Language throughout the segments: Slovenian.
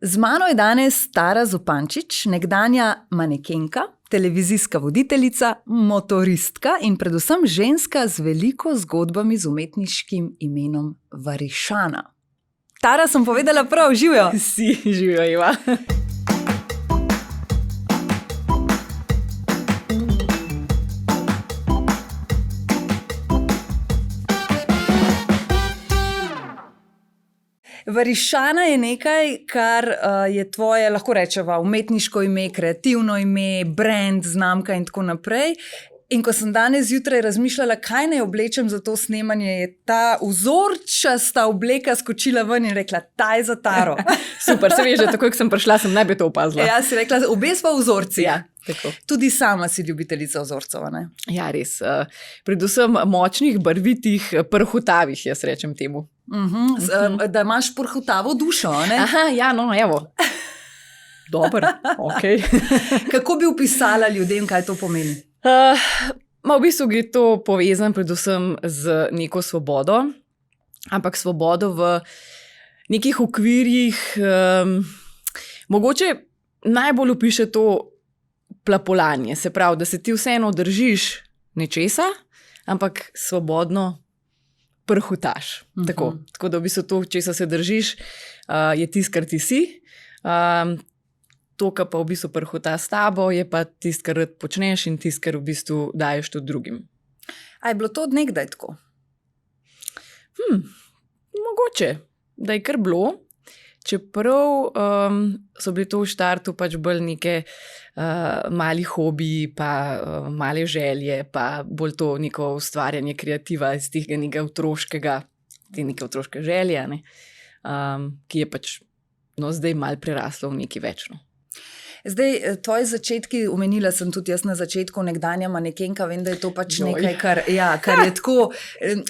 Z mano je danes Tara Zupančič, nekdanja manekenka, televizijska voditeljica, motoristka in predvsem ženska z veliko zgodbami z umetniškim imenom Varišana. Tara, sem povedala prav, živijo? Si, živijo, Eva. Varišana je nekaj, kar je tvoje, lahko rečeva, umetniško ime, kreativno ime, brand, znamka in tako naprej. In ko sem danes zjutraj razmišljala, kaj naj oblečem za to snemanje, je ta vzorčasta obleka skočila ven in rekla, ta je za Taro. Super, se veš, že takoj, ko sem prišla, sem najbolj to opazila. Ja, si rekla, obe sva vzorci. Ja, tako. Tudi sama si ljubiteljica vzorcev, ne? Ja, res. Predvsem močnih, barvitih, prhutavih, jaz rečem temu. Da imaš prhutavo dušo, ne? Aha, ja, no, evo. Dober, ok. Kako bi opisala ljudem, kaj to pomeni? V bistvu gre to povezan predvsem z neko svobodo, ampak svobodo v nekih okvirjih. Mogoče najbolj opiše to plapolanje, se pravi, da se ti vseeno držiš nečesa, ampak svobodno prhutaš. Tako da v bistvu to, česa se držiš, je tisto, kar ti si. To, kar pa v bistvu prhuta s tabo, je pa tisto, kar rad počneš in tisto, kar v bistvu daješ tudi drugim. A je bilo to od nekdaj tako? Mogoče, da je kar bilo. Čeprav so bili to v štartu pač bolj neke mali hobiji, pa male želje, pa bolj to neko ustvarjanje kreativa iz tega nekega otroškega, te neke otroške želje, ne? Ki je pač zdaj malo preraslo v nekaj večno. Zdaj, tvoji začetki, omenila sem tudi jaz na začetku, nekdanja manekenka, vem, da je to pač nekaj, kar je tako,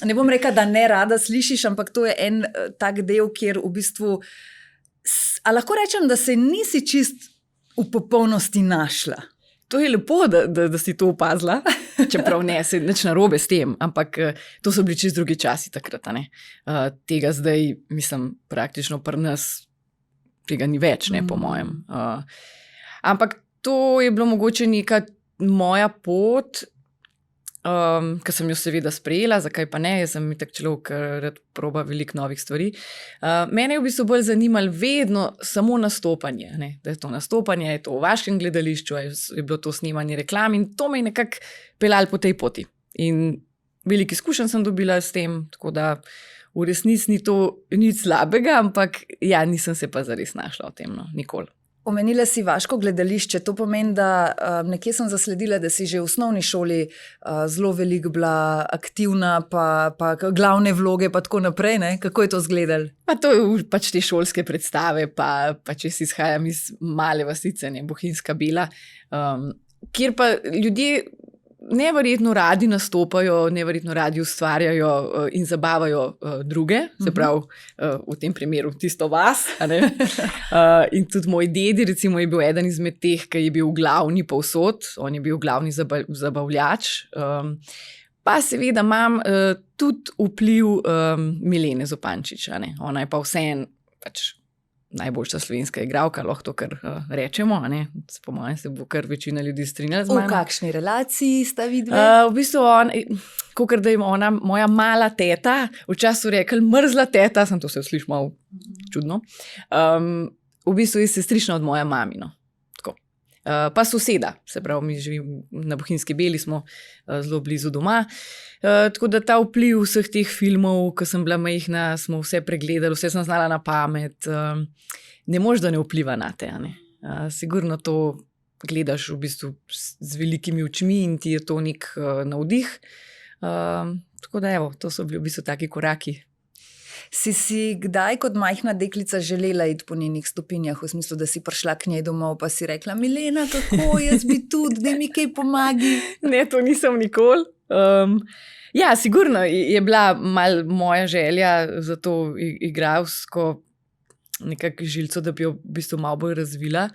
ne bom rekla, da ne rada slišiš, ampak to je en tak del, kjer v bistvu, a lahko rečem, da se nisi čist v popolnosti našla. To je lepo, da si to opazila, čeprav ne, se nič narobe s tem, ampak to so bili čist drugi časi takrat, ne. Tega zdaj, mislim, praktično pri nas tega ni več, ne, po mojem. Ampak to je bilo mogoče neka moja pot, ki sem jo seveda sprejela, zakaj pa ne, jaz sem tak človek, rad proba veliko novih stvari. Mene je v bistvu bolj zanimalo vedno samo nastopanje, ne, da je to nastopanje, je to v vaškem gledališču, je bilo to snemanje reklam in to me je nekako peljalo po tej poti. In veliko izkušenj sem dobila s tem, tako da v resnici ni to nič slabega, ampak ja, nisem se pa zares našla v tem, no, nikoli. Omenila si vaško gledališče, to pomeni, da nekje sem zasledila, da si že v osnovni šoli zelo veliko bila aktivna, pa glavne vloge, pa tako naprej, ne? Kako je to izgledalo? Pa to je pač te šolske predstave, pa če si izhajam iz male vasice, ne, Bohinjska Bela, kjer pa ljudje neverjetno radi nastopajo, neverjetno radi ustvarjajo in zabavajo druge, se pravi v tem primeru tisto vas, a ne? In tudi moj dedi, recimo, je bil eden izmed teh, ki je bil glavni povsod, on je bil glavni zabavljač. Pa seveda imam tudi vpliv Milene Zupančič, a ne? Ona je pa vseeno pač najboljša slovenska igralka, lahko to kar rečemo, a ne? Po mojem se bo kar večina ljudi strinjala z mano. V kakšni relaciji sta vidve? V bistvu kakor da je ona moja mala teta, včasih rekli mrzla teta, sem to se sliši malo čudno, v bistvu je sestrična od moje mami, no. Pa soseda, se pravi, mi živimo na Bohinjski Beli, smo zelo blizu doma, tako da ta vpliv vseh teh filmov, ko sem bila majhna, smo vse pregledali, vse sem znala na pamet, ne moš, da ne vpliva na te, ne. Sigurno to gledaš v bistvu z velikimi očmi in ti je to nek navdih, tako da evo, to so bili v bistvu taki koraki. Si kdaj kot majhna deklica želela iti po njenih stopinjah, v smislu, da si prišla k njej domov, pa si rekla, Milena, kako, jaz bi tudi, da mi kaj pomagi? Ne, to nisem nikoli. Ja, sigurno je bila mal moja želja za to igralsko nekako žilco, da bi jo v bistvu malo bolj razvila,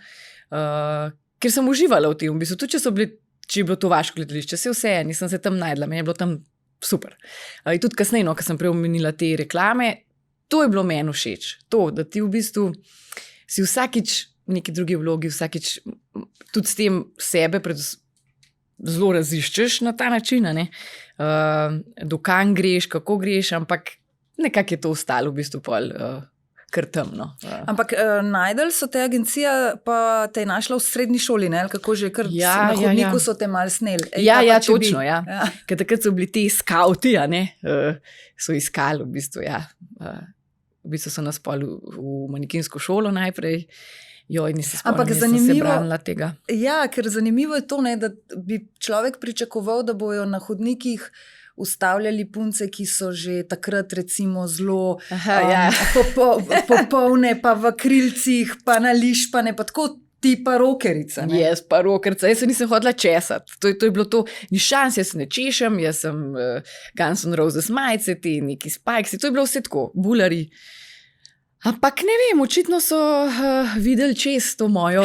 ker sem uživala v tem, v bistvu, tudi če je bilo to vaško gledališče, vse, nisem se tam najdla, meni je bilo tam super. In tudi kasneje, ko sem prej omenila te reklame, to je bilo meni všeč. To, da ti v bistvu si vsakič v neki drugi vlogi, vsakič tudi s tem sebe zelo raziščeš na ta način, dokam greš, kako greš, ampak nekako je to ostalo v bistvu pol kar temno. Ampak najdel so te agencije, pa te je našla v srednji šoli, ne? Kako že, kar na hodniku so te malo sneli. Točno, ja. Ker takrat so bili ti skauti, so iskali v bistvu, v bistvu so nas pol v manekensko šolo najprej. In se spomnim, da sem se branila tega. Ja, ker zanimivo je to, da bi človek pričakoval, da bojo na hodnikih ustavljali punce, ki so že takrat recimo zelo popolne, pa v krilcih, pa na lišpane, pa tako ti pa rokerica. Jaz pa rokerica, jaz se nisem hodila česati. To je bilo to, ni šans, jaz se ne češem, jaz sem Guns N' Roses majice, ti neki spikesi, to je bilo vse tako, bulari. Ampak ne vem, očitno so videli čez to mojo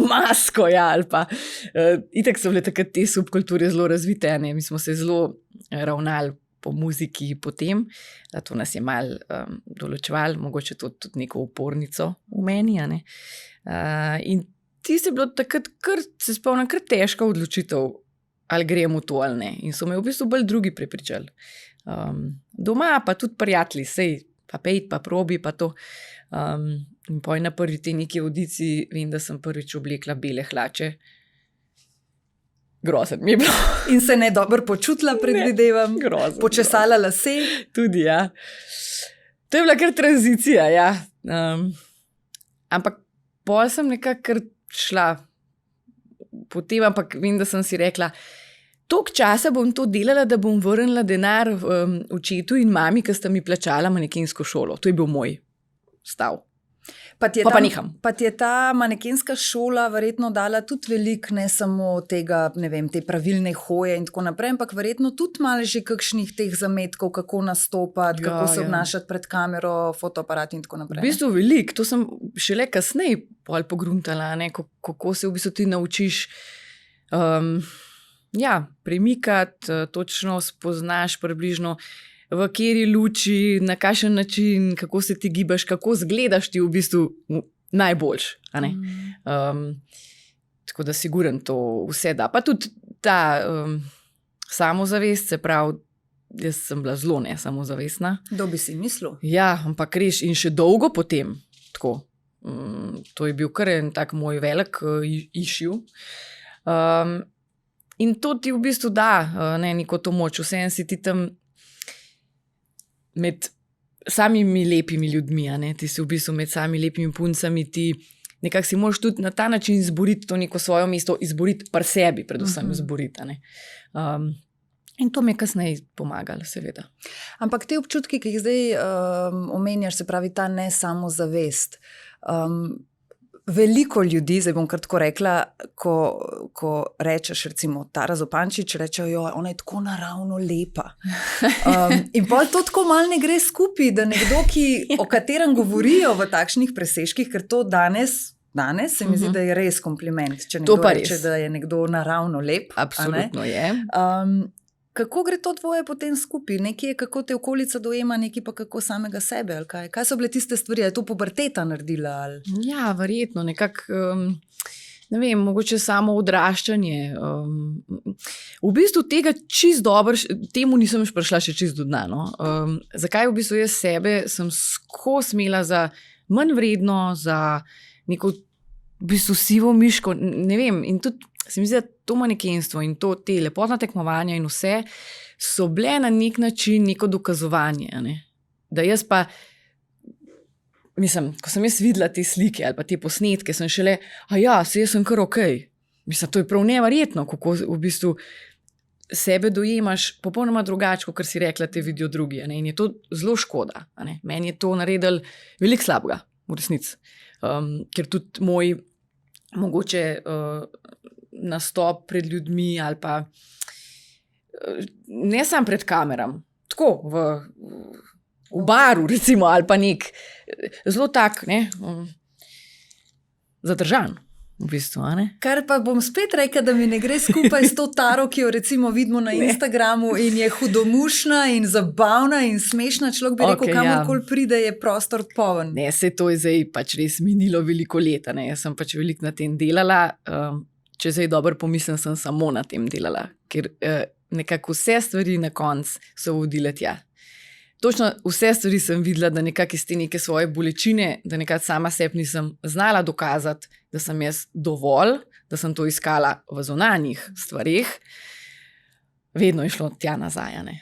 masko, ali pa. Itak so bile takrat te subkulture zelo razvite, mi smo se zelo ravnali po muziki potem, to nas je malo določevalo, mogoče tudi neko upornico v meni. In tisto je bilo takrat, se spomnim, kar težka odločitev, ali gremo v to ali ne. In so me v bistvu bolj drugi prepričali. Doma pa tudi prijatelji, sej pa pejt, pa probi, pa to. In poj na prvi te neki audiciji vem, da sem prvič oblekla bele hlače. Grozen mi je bilo. In se ne dobro počutila, predvidevam. Grozen. Počesala lase. Tudi, ja. To je bila kar tranzicija, ja. Ampak pol sem nekako kar šla potem, ampak vem, da sem si rekla, toliko časa bom to delala, da bom vrnila denar očetu in mami, ki sta mi plačala manekensko šolo. To je bil moj stav. Pa neham. Pa ti je ta manekenska šola verjetno dala tudi veliko, ne samo tega, ne vem, te pravilne hoje in tako naprej, ampak verjetno tudi malo že kakšnih teh zametkov, kako nastopati, kako se obnašati pred kamero, fotoaparat in tako naprej. V bistvu veliko, to sem šele kasneje pol pogruntala, kako se v bistvu ti naučiš premikati, točno spoznaš približno v kateri luči, na kakšen način, kako se ti gibaš, kako zgledaš ti v bistvu najboljš. Tako da siguren to vse da. Pa tudi ta samozavest, se pravi, jaz sem bila zelo nesamozavestna. Kdo bi si mislil? Ja, ampak res in še dolgo potem. Tako. To je bil kar en tak moj velik issue. In to ti v bistvu da neko to moč. Vseeno si ti tam med samimi lepimi ljudmi, ti si v bistvu med samimi lepimi puncami, ti nekako si moraš tudi na ta način izboriti to neko svoje mesto, izboriti pri sebi, predvsem izboriti. In to mi je kasneje pomagalo, seveda. Ampak te občutki, ki jih zdaj omenjaš, se pravi ta nesamozavest, veliko ljudi, zdaj bom kratko rekla, ko rečeš recimo Tara Zupančič, rečejo, ona je tako naravno lepa. In pol to tako malo ne gre skupaj, da nekdo, o katerem govorijo v takšnih presežkih, ker to danes se mi zdi, da je res kompliment, če nekdo reče, da je nekdo naravno lep. Absolutno je. Kako gre to dvoje potem skupaj? Nekaj je, kako te okolica dojema, nekaj pa kako samega sebe, ali kaj? Kaj so bile tiste stvari? Je to puberteta naredila? Ali? Ja, verjetno, nekako, ne vem, mogoče samo odraščanje. V bistvu tega čist dobro, temu nisem prišla še čist do dna. Zakaj v bistvu jaz sebe sem skozi imela za manj vredno, za neko v bistvu sivo miško, ne vem, in tudi se mi zdi, da to manekenstvo in te lepotna tekmovanja in vse so bile na nek način neko dokazovanje. Da jaz pa, mislim, ko sem jaz videla te slike ali pa te posnetke, sem šele, jaz sem kar okej. Mislim, to je prav neverjetno, kako v bistvu sebe dojemaš popolnoma drugače, kot si rekla, te vidijo drugi. In je to zelo škoda. Meni je to naredilo veliko slabega, v resnici. Ker tudi moj mogoče nastop pred ljudmi ali pa ne samo pred kameram, tako v baru recimo ali pa nek zelo tak, zadržan. v bistvu, a ne? Kar pa bom spet rekel, da mi ne gre skupaj s to Taro, ki jo recimo vidimo na Instagramu in je hudomušna in zabavna in smešna. Človek bi rekel, kamorkoli pride, je prostor poln. Ne, se to je zdaj pač res minilo veliko leta, ne? Jaz sem pač veliko na tem delala, če zdaj dobro pomislim, sem samo na tem delala, ker nekako vse stvari na koncu so vodile tja. Točno vse stvari sem videla, da nekako iz te neke svoje bolečine, da nekako sama sebi nisem znala dokazati, da sem jaz dovolj, da sem to iskala v zunanjih stvareh, vedno je šlo tja nazaj, ne.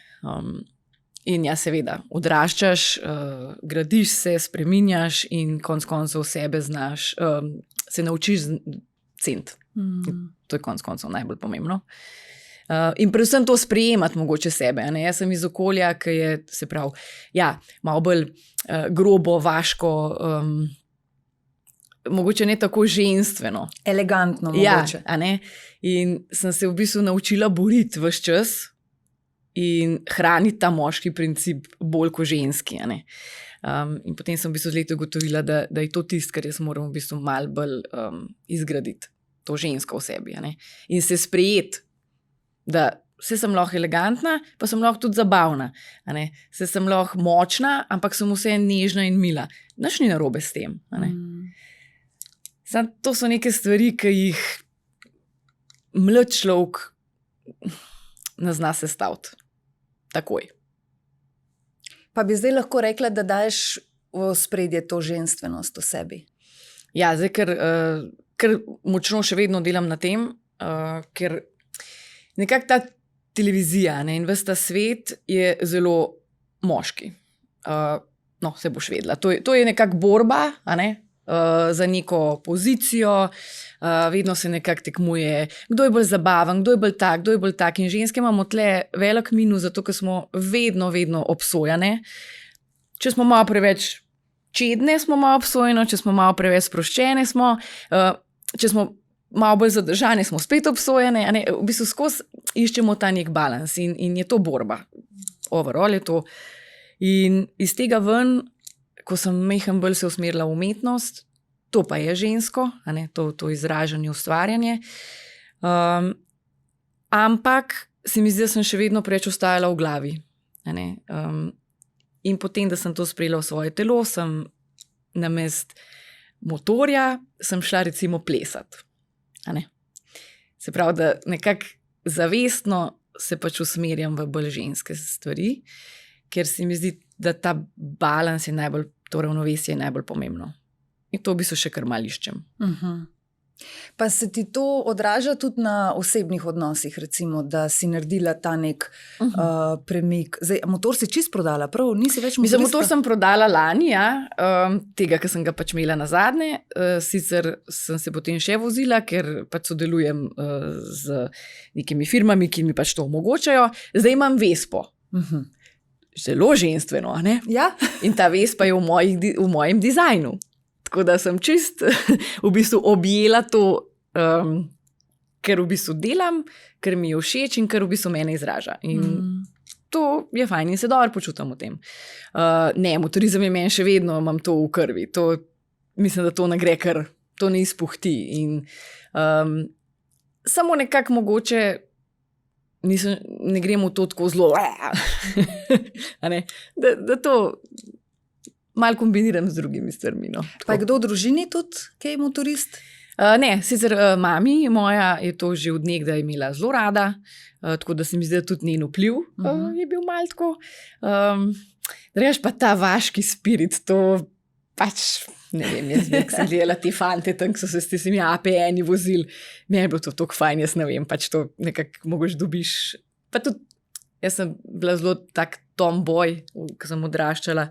In ja, seveda, odraščaš, gradiš se, spreminjaš in konec koncev sebe znaš, se naučiš ceniti. To je konec koncev najbolj pomembno. In predvsem to sprejemati mogoče sebe. Ne? Jaz sem iz okolja, ki je, se pravi, ja, malo bolj grobo, vaško, mogoče ne tako ženstveno. Elegantno mogoče. Ja, a ne? In sem se v bistvu naučila boriti ves čas in hraniti ta moški princip bolj kot ženski. A ne? In potem sem v bistvu z leti ugotovila, da je to tisto, kar jaz moram v bistvu malo bolj izgraditi. To žensko v sebi. A ne? In se sprejeti, da vse sem lahko elegantna, pa sem lahko tudi zabavna. Vse sem lahko močna, ampak sem vse nežna in mila. Nič ni narobe s tem. To so neke stvari, ki jih mlad človek ne zna sestaviti. Takoj. Pa bi zdaj lahko rekla, da daješ v ospredje to ženstvenost v sebi. Ja, zdaj, ker močno še vedno delam na tem, ker nekako ta televizija, ne, in ves ta svet je zelo moški. No, se boš vedela. To je nekako borba, a ne, za neko pozicijo, vedno se nekako tekmuje, kdo je bolj zabaven, kdo je bolj tak. In ženske imamo tle velik minus, zato ker smo vedno obsojane. Če smo malo preveč čedne, smo malo obsojene, če smo malo preveč sproščene, smo, če smo malo bolj zadržane, smo spet obsojene. V bistvu skozi iščemo ta nek balans in je to borba. Overall je to. In iz tega ven, ko sem majhen bolj se usmerila v umetnost, to pa je žensko, to izražanje, ustvarjanje. Ampak se mi zdi, da sem še vedno preveč ostajala v glavi. In potem, da sem to sprejela v svoje telo, sem namest motorja, sem šla recimo plesati. Se pravi, da nekako zavestno se pač usmerjam v bolj ženske stvari, ker se mi zdi, da ta balans je najbolj, to ravnovesje je najbolj pomembno. In to v bistvu še kar malo iščem. Pa se ti to odraža tudi na osebnih odnosih, recimo, da si naredila ta nek premik. Zdaj, motor si čist prodala, prav? Nisi več motorista? Mislim, motor sem prodala lani, ja, tega, ker sem ga pač imela nazadnje. Sicer sem se potem še vozila, ker pač sodelujem z nekimi firmami, ki mi pač to omogočajo. Zdaj imam Vespo. Zelo ženstveno, a ne? Ja. In ta Vespa je v mojem dizajnu. Tako da sem čist v bistvu objela to, ker v bistvu delam, ker mi je všeč in ker v bistvu mene izraža. In to je fajn in se dobro počutim v tem. Ne, motorizem je meni še vedno, imam to v krvi. Mislim, da to ne gre, ker to ne izpuhti. In samo nekako mogoče ne gremo to tako zelo, da to malo kombiniram z drugimi stvarmi. No. Pa je kdo v družini tudi, kaj je motorist? Ne, sicer mami moja je to že od nekdaj imela zelo rada, tako da se mi zdi, da tudi njen vpliv je bil malo tako. Drugače pa ta vaški spirit, to pač, ne vem, jaz bi sem gledala te fante tam, so se s temi APN-i vozili, meni je bilo to tako fajn, jaz ne vem, pač to nekako mogoče dobiš. Pa tudi, jaz sem bila zelo tak tomboy, ko sem odraščala,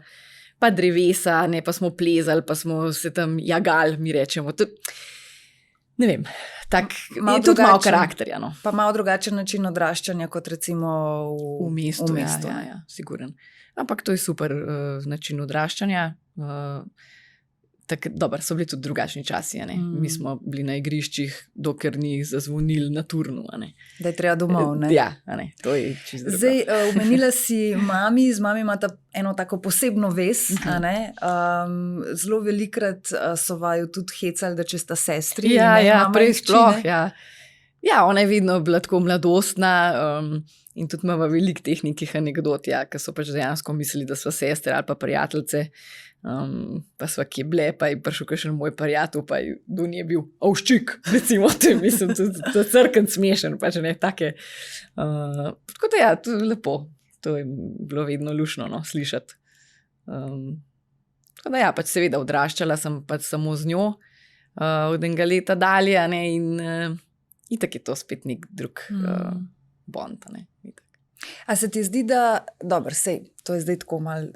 pa drevesa, ne, pa smo plezali, pa smo se tam jagali, mi rečemo. Ne vem, tak, je tudi malo karakterja. No. Pa malo drugačen način odraščanja, kot recimo v mestu. Ja, siguren. Ampak to je super način odraščanja. so bili tudi drugačni časi. Mi smo bili na igriščih, dokler ni zazvonil na turnu. Da je treba domov. Ja, to je čisto drugo. Zdaj, omenila si mami, z mami imata eno tako posebno vez. Zelo velikrat so vaju tudi hecali, da če sta sestri. Ja, prej sploh. Ja, ona je vedno bila tako mladostna in tudi imamo veliko teh nekih anekdot, ki so pač dejansko mislili, da so sestre ali pa prijateljice. Pa sva kje bile, pa je prišel kakšen moj prijatelj, pa je Duni je bil ovščik, recimo, mislim, to crkven smešen, pač ne, take. Tako da ja, to je lepo, to je bilo vedno lušno, slišati. Tako da ja, pač seveda odraščala sem pač samo z njo, od enega leta dalje, in itak je to spet nek drug bond, A se ti zdi, da, dobro, sej, to je zdaj tako malo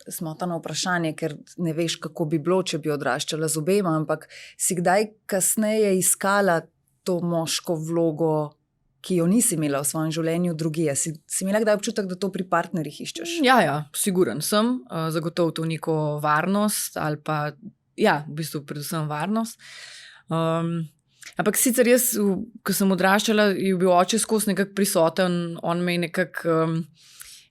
smotano vprašanje, ker ne veš, kako bi bilo, če bi odraščala z obema, ampak si kdaj kasneje iskala to moško vlogo, ki jo nisi imela v svojem življenju drugje? Si imela kdaj občutek, da to pri partnerjih iščeš? Ja, siguren sem. Zagotovo to neko varnost ali pa, ja, v bistvu predvsem varnost. Ampak sicer jaz, ko sem odraščala, je bil oče skozi nekako prisoten, on me je nekako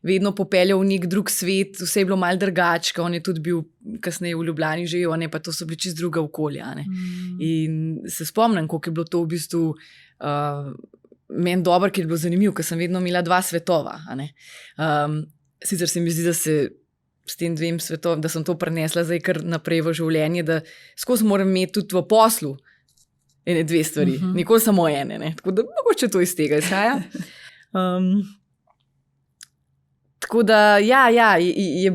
vedno popeljal v nek drug svet, vse je bilo malo drugače, on je tudi bil kasneje v Ljubljani živel, pa to so bili čisto druga okolja. In se spomnim, koliko je bilo to v bistvu meni dobro, ker je bilo zanimivo, ker sem vedno imela dva svetova. Sicer se mi zdi, da se s tem dvem svetom, da sem to prenesla zdaj kar naprej v življenje, da skozi moram imeti tudi v poslu ene dve stvari, nikoli samo ene. Tako da mogoče to iz tega izhaja. Tako da, ja, je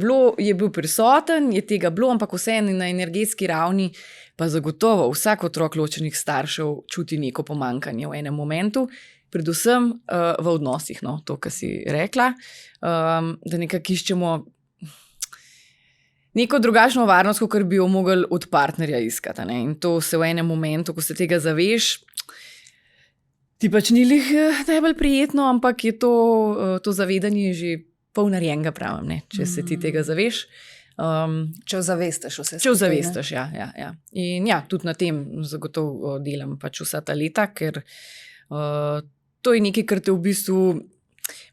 bil prisoten, je tega bilo, ampak vseeno na energetski ravni pa zagotovo vsak otrok ločenih staršev čuti neko pomanjkanje v enem momentu, predvsem v odnosih, to, kar si rekla, da nekako iščemo neko drugačno varnost, kot bi jo mogli od partnerja iskati. In to se v enem momentu, ko se tega zaveš, ti pač ni lih najbolj prijetno, ampak je to zavedanje že pol narejenega, pravim, če se ti tega zaveš. Če ozavestiš vse. Če ozavestiš, ja. In ja, tudi na tem zagotovo delam pač vsa ta leta, ker to je nekaj, kar te v bistvu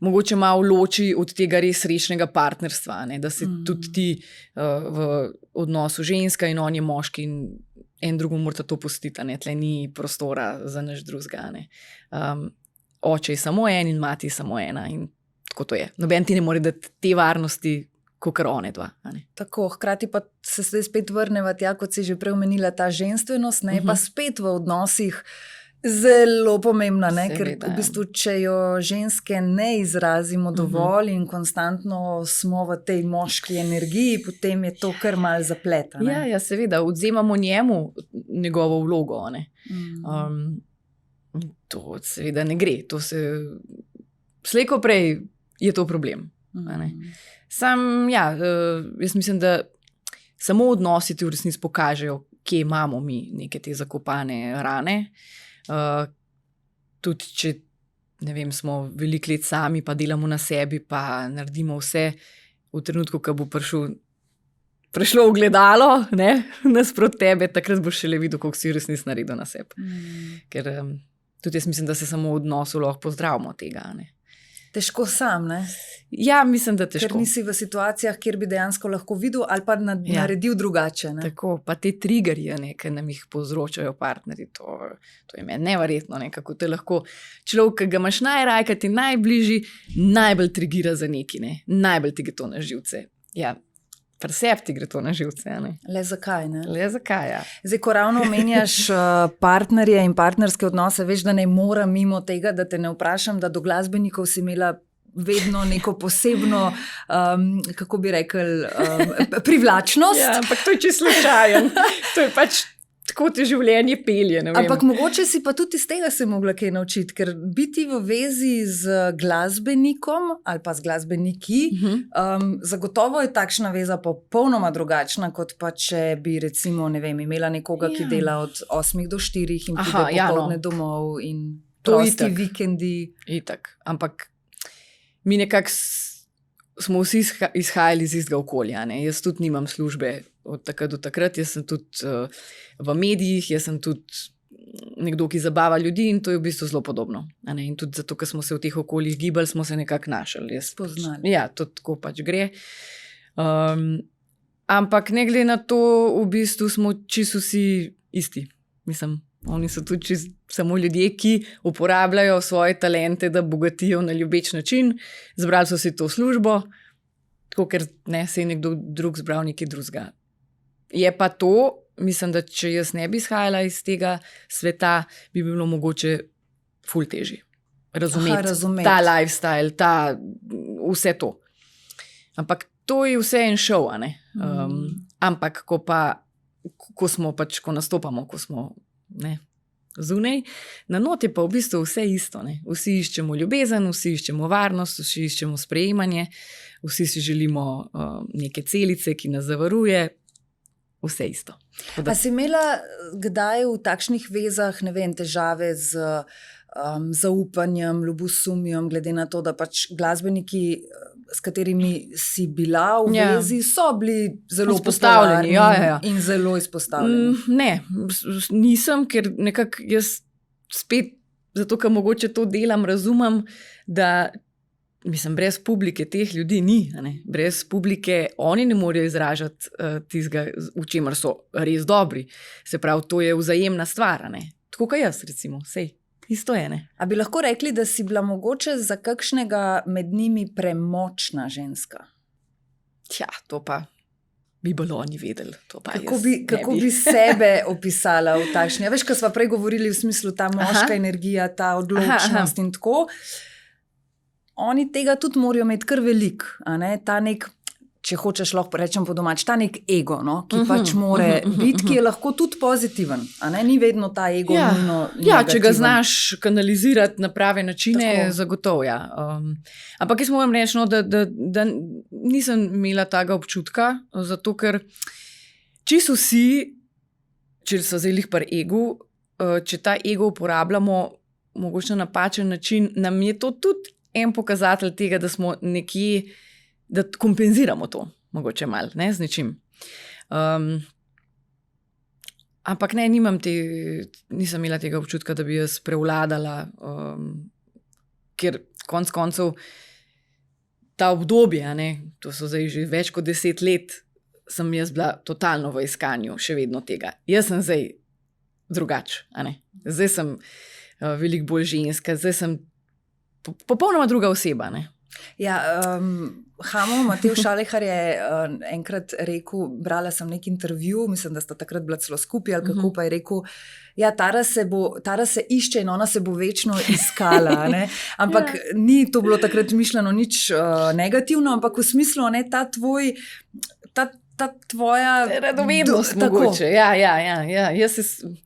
mogoče malo loči od tega res srečnega partnerstva, da si tudi ti v odnosu ženska in on je moški in en drugom morata to pustiti, tle ni prostora za nič drugega. Oče je samo en in mati je samo ena in tako to je. Noben ti ne more dati te varnosti, kakor one dva. Tako, hkrati pa se zdaj spet vrneva tja, kot si že prej omenila, ta ženstvenost, pa spet v odnosih zelo pomembna, ker v bistvu, če jo ženske ne izrazimo dovolj in konstantno smo v tej moški energiji, potem je to kar malo zapleta. Ja, seveda, odzemamo njemu njegovo vlogo. To seveda ne gre, to se slej ko prej je to problem. Sam, ja, jaz mislim, da samo odnosi ti v resnici pokažejo, kje imamo mi neke te zakopane rane. Tudi če, ne vem, smo veliko let sami, pa delamo na sebi, pa naredimo vse v trenutku, ko bo prišlo ogledalo, nasprot tebe, takrat boš šele videl, koliko si v resnici naredil na sebi. Ker tudi jaz mislim, da se samo v odnosu lahko pozdravimo tega, Težko sam, ne? Ja, mislim, da težko. Ker nisi v situacijah, kjer bi dejansko lahko videl ali pa naredil drugače. Tako, pa te triggerje, ki nam jih povzročajo partnerji, to je meni neverjetno, kako te lahko človek, ki ga imaš najraje, ki ti najbližji, najbolj trigira za neki, najbolj ti gre to na živce. Ja, preseb ti gre to na živce. Le zakaj, Le zakaj, ja. Zdaj, ko ravno omenjaš partnerje in partnerske odnose, veš, da ne moram mimo tega, da te ne vprašam, da do glasbenikov si imela vedno neko posebno, kako bi rekel, privlačnost. Ja, ampak to je čisto slučajen. To je pač tako ti življenje pelje. Ampak mogoče si pa tudi iz tega se mogla kaj naučiti, ker biti v vezi z glasbenikom ali pa z glasbeniki, zagotovo je takšna veza popolnoma drugačna, kot pa če bi recimo, ne vem, imela nekoga, ki dela od 8 do 4 in pride popoldne domov in prosti vikendi. Itak, ampak mi nekako smo vsi izhajali iz istega okolja. Jaz tudi nimam službe od takrat do takrat, jaz sem tudi v medijih, jaz sem tudi nekdo, ki zabava ljudi in to je v bistvu zelo podobno. In tudi zato, ker smo se v teh okoljih gibali, smo se nekako našli. Spoznali. Ja, to tako pač gre. Ampak ne glede na to, v bistvu smo čisto vsi isti. Mislim, oni so tudi samo ljudje, ki uporabljajo svoje talente, da bogatijo na ljubeč način. Zbrali so si to službo, tako ker ne, se je nekdo drug zbral nekaj drugega. Je pa to, mislim, da če jaz ne bi izhajala iz tega sveta, bi bilo mogoče ful težje. Razumeti ta lifestyle, vse to. Ampak to je vse en šov, a ne? Ampak ko smo pač, ko nastopamo, ko smo zunaj, na not je pa v bistvu vse isto. Ne? Vsi iščemo ljubezen, vsi iščemo varnost, vsi iščemo sprejemanje, vsi si želimo neke celice, ki nas zavaruje, vse isto. A si imela kdaj v takšnih vezah, ne vem, težave z zaupanjem, ljubosumjem, glede na to, da pač glasbeniki, s katerimi si bila v vezi, so bili zelo izpostavljeni in zelo izpostavljeni? Ne, nisem, ker nekako jaz spet, zato ker mogoče to delam, razumem, da mislim, brez publike teh ljudi ni. Brez publike oni ne morejo izražati tistega, v čemer so res dobri. Se pravi, to je vzajemna stvar. Tako kot jaz, recimo, sej. Isto je, ne. A bi lahko rekli, da si bila mogoče za kakšnega med njimi premočna ženska? Tja, to pa bi bilo oni vedeli. Kako bi sebe opisala v takšni? Veš, ko sva prej govorili v smislu ta moška energija, ta odločnost in tako. Oni tega tudi morajo imeti kar velik, ta nek, če hočeš lahko rečem po domač, ta nek ego, ki pač more biti, ki je lahko tudi pozitiven, ni vedno ta ego nujno negativen. Ja, če ga znaš kanalizirati na prave načine, zagotovo, ja. Ampak jaz moram reči, da nisem imela tega občutka, zato ker čisto vsi, če so zdaj pri egu, če ta ego uporabljamo mogoče na napačen način, nam je to tudi en pokazatelj tega, da smo nekje, da kompenziramo to, mogoče malo, z nečim. Ampak ne, nisem imela tega občutka, da bi jaz prevladala, ker konec koncev ta obdobje, to so zdaj že več kot 10 let, sem jaz bila totalno v iskanju še vedno tega. Jaz sem zdaj drugač, Zdaj sem veliko bolj ženska, zdaj sem popolnoma druga oseba, Ja, Hamo, Matevž Šalehar je enkrat rekel, brala sem nek intervju, mislim, da sta takrat bila celo skupaj, ali kako pa je rekel, ja, Tara se išče in ona se bo večno iskala, ampak ni to bilo takrat mišljeno nič negativno, ampak v smislu, ta tvoj, ta tvoja radovednost mogoče, jaz se...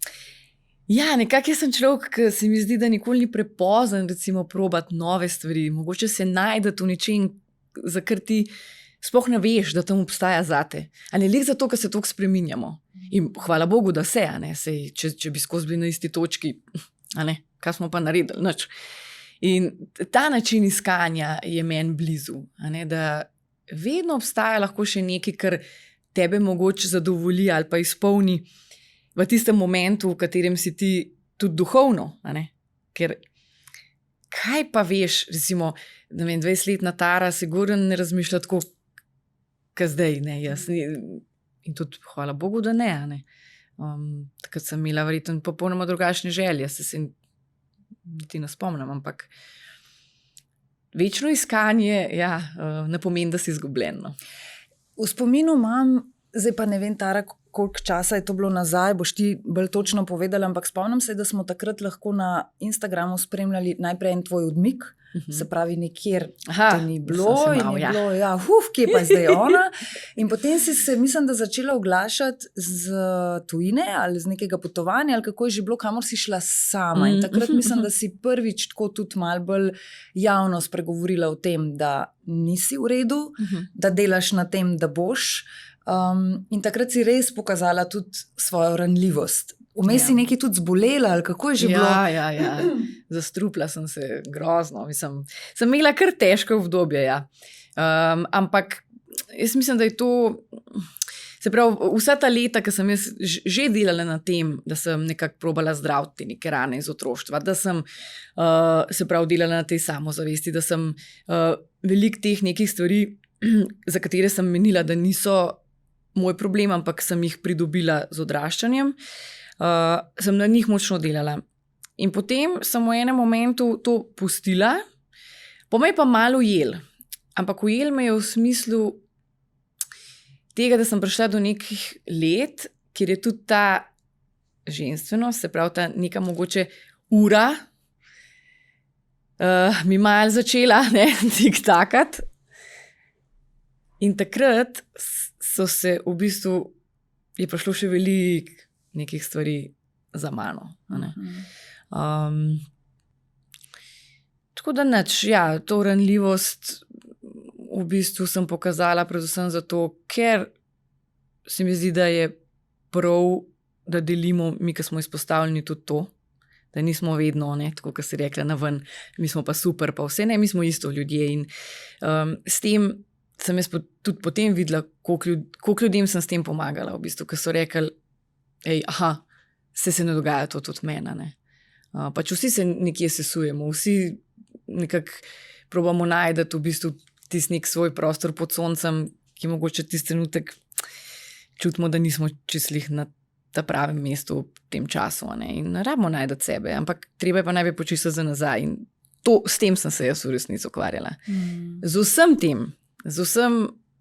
Ja, nekako jaz sem človek, ki se mi zdi, da nikoli ni prepozen, recimo, probati nove stvari. Mogoče se najdete v nečem, za kar ti sploh ne veš, da tam obstaja zate. Ali lik zato, ker se toliko spreminjamo. In hvala Bogu, da se, Sej, če bi skozi bili na isti točki, kaj smo pa naredili, nič. In ta način iskanja je meni blizu, da vedno obstaja lahko še nekaj, kar tebe mogoče zadovolji ali pa izpolni v tistem momentu, v katerem si ti tudi duhovno, ker kaj pa veš, recimo, 20-letna Tara sigurno ne razmišlja tako, kot zdaj, jaz. In tudi hvala Bogu, da ne. Takrat sem imela verjetno popolnoma drugačne želje, se niti ne spomnim, ampak večno iskanje, ne pomeni, da si izgubljen. V spominu imam, zdaj pa ne vem, Tara, koliko časa je to bilo nazaj, boš ti bolj točno povedala, ampak spomnim se, da smo takrat lahko na Instagramu spremljali najprej en tvoj odmik, se pravi nikjer te ni bilo in je bilo, kje pa je zdaj ona. In potem si se, mislim, da začela oglašati z tujine ali z nekega potovanja, ali kako je že bilo, kamor si šla sama. In takrat mislim, da si prvič tako tudi malo bolj javno spregovorila o tem, da nisi v redu, da delaš na tem, da boš. In takrat si res pokazala tudi svojo ranljivost. Vmes si nekaj tudi zbolela, ali kako je že bilo? Ja. Zastrupla sem se grozno. Sem imela kar težko obdobje, Ampak jaz mislim, da je to... Se pravi, vsa ta leta, ki sem jaz že delala na tem, da sem nekako probala zdraviti neke rane iz otroštva, da sem se pravi delala na tej samozavesti, da sem veliko teh nekih stvari, za katere sem menila, da niso moj problem, ampak sem jih pridobila z odraščanjem, sem na njih močno delala. In potem sem v enem momentu to pustila, po me pa malo ujel. Ampak ujel me je v smislu tega, da sem prišla do nekih let, kjer je tudi ta ženstvenost, se pravi ta neka mogoče ura, mi malo začela tik-takat. In takrat so se v bistvu, je prišlo še veliko nekih stvari za mano. Tako da to ranljivost v bistvu sem pokazala predvsem zato, ker se mi zdi, da je prav, da delimo mi, ki smo izpostavljeni tudi to, da nismo vedno, tako kot si rekla, naven, mi smo pa super, pa vse ne, mi smo isto ljudje in s tem sem jaz tudi potem videla, koliko ljudem sem s tem pomagala, v bistvu, ker so rekli, se ne dogaja to tudi meni, pač vsi se nekje sesujemo, vsi nekako probamo najti v bistvu tisti nek svoj prostor pod soncem, ki mogoče tisti trenutek čutimo, da nismo čislih na ta pravem mestu v tem času, in rabimo najti sebe, ampak treba je pa najprej počistiti za nazaj in s tem sem se jaz v resnici ukvarjala. Z vsem tem, z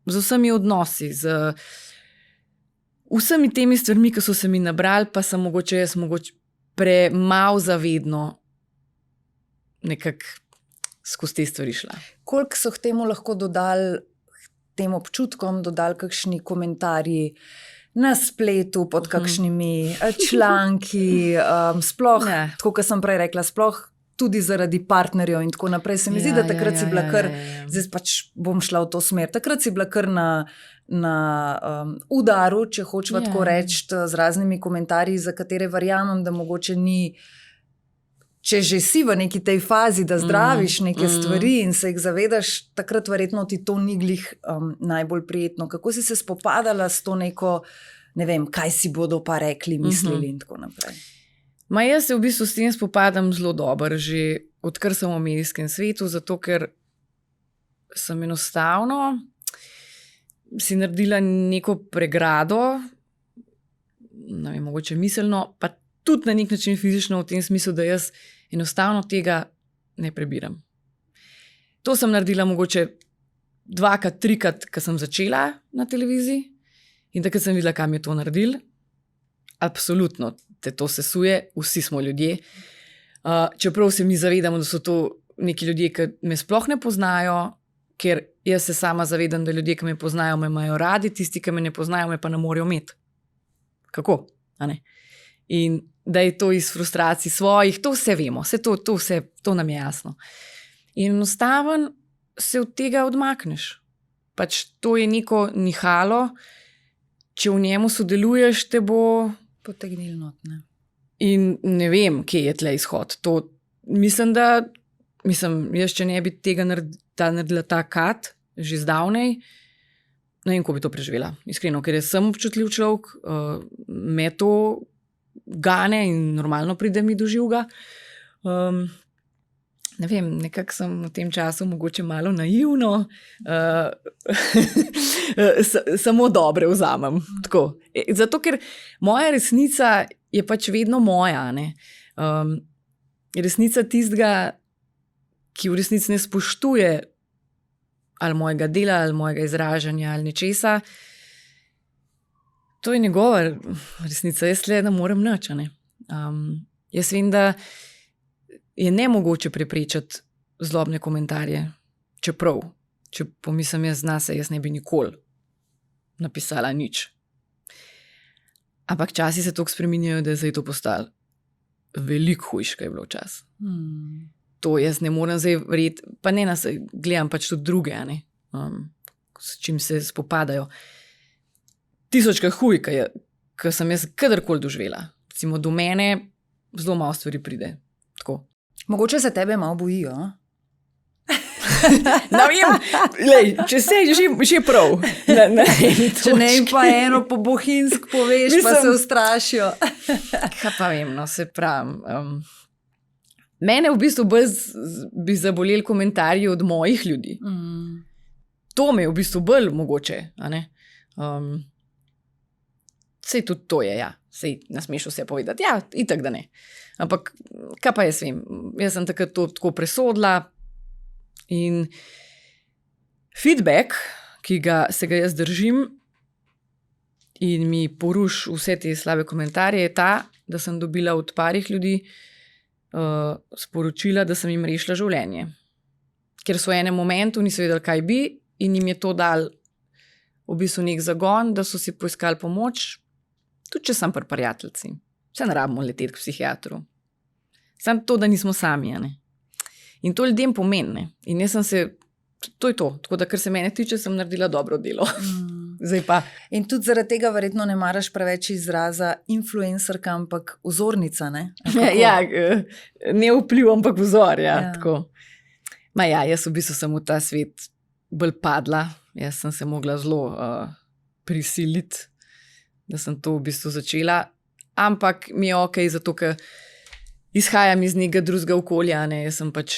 vsemi odnosi, z vsemi temi stvarmi, ki so se mi nabrali, pa sem mogoče premalo zavedno nekako skozi te stvari šla. Koliko so k temu lahko dodali, tem občutkom, dodali kakšni komentarji na spletu, pod kakšnimi članki, sploh, tako kot sem prej rekla, sploh tudi zaradi partnerjev in tako naprej. Se mi zdi, da takrat si bila kar, zdaj pač bom šla v to smer, takrat si bila kar na udaru, če hočeva tako reči, z raznimi komentarji, za katere verjamem, da mogoče ni, če že si v neki tej fazi, da zdraviš neke stvari in se jih zavedaš, takrat verjetno ti to ni glih najbolj prijetno. Kako si se spopadala s to neko, ne vem, kaj si bodo pa rekli, mislili in tako naprej? Jaz se v bistvu s tem spopadam zelo dobro, že odkar sem v medijskem svetu, zato ker sem enostavno si naredila neko pregrado, ne vem, mogoče miselno, pa tudi na nek način fizično v tem smislu, da jaz enostavno tega ne prebiram. To sem naredila mogoče 2-krat, 3-krat, ko sem začela na televiziji in takrat sem videla, kam je to naredil. Absolutno te to sesuje, vsi smo ljudje. Čeprav se mi zavedamo, da so to neki ljudje, ki me sploh ne poznajo, ker jaz se sama zavedam, da ljudje, ki me poznajo, me imajo radi, tisti, ki me ne poznajo, me pa ne morejo imeti. Kako? In da je to iz frustracij svojih, to vse vemo, to nam je jasno. In enostaven se od tega odmakneš. Pač to je neko nihalo, če v njemu sodeluješ, te bo potegnil not, ne? In ne vem, kje je tle izhod. Jaz, če ne bi tega naredila ta kat, že zdavnej, ne vem, ko bi to preživela. Iskreno, ker sem občutljiv človek, me to gane in normalno pride mi do živega. Ne vem, nekako sem v tem času mogoče malo naivno, samo dobre vzamem. Tako. Zato, ker moja resnica je pač vedno moja. Resnica tistega, ki v resnici ne spoštuje ali mojega dela, ali mojega izražanja, ali nečesa, to je njegova resnica. Jaz le ne morem nič. Jaz vem, da je nemogoče preprečiti zlobne komentarje, čeprav, če pomislim jaz zase, jaz ne bi nikoli napisala nič. Ampak časi se toliko spreminjajo, da je zdaj to postalo veliko hujše, kaj je bilo včasih. To jaz ne morem zdaj verjeti, pa ne nas gledam pač tudi druge, s čim se spopadajo. Tisočkrat huj, ki sem jaz kadarkoli doživela. Recimo do mene zelo malo stvari pride. Tako. Mogoče se tebe malo bojijo. Če se je že prav. Če ne pa eno po bohinsk poveš, pa se ustrašijo. Kaj pa vem, no, se pravim. Mene v bistvu bi zaboleli komentarji od mojih ljudi. To me je v bistvu bolj mogoče. Sej tudi to je, ja. Sej ne smeš vse povedati. Ja, itak da ne. Ampak, kaj pa jaz vem? Jaz sem takrat to tako presodila in feedback, ki se ga jaz držim in mi poruši vse te slabe komentarje, je ta, da sem dobila od parih ljudi sporočila, da sem jim rešila življenje. Ker so v enem momentu niso vedeli, kaj bi in jim je to dal v bistvu nek zagon, da so si poiskali pomoč, tudi če sem pri prijateljci. Vse ne rabimo leteti k psihiatru. Samo to, da nismo sami. In to ljudem pomeni. In jaz sem se, to je to. Tako da, kar se mene tiče, sem naredila dobro delo. Zdaj pa. In tudi zaradi tega verjetno ne maraš preveč izraza influencerka, ampak vzornica, ne? Ja, ne vpliv, ampak vzor, ja. Tako. Jaz v bistvu sem v ta svet bolj padla. Jaz sem se mogla zelo prisiliti, da sem to v bistvu začela. Ampak mi je okej, zato ker izhajam iz nekega drugega okolja. Jaz sem pač,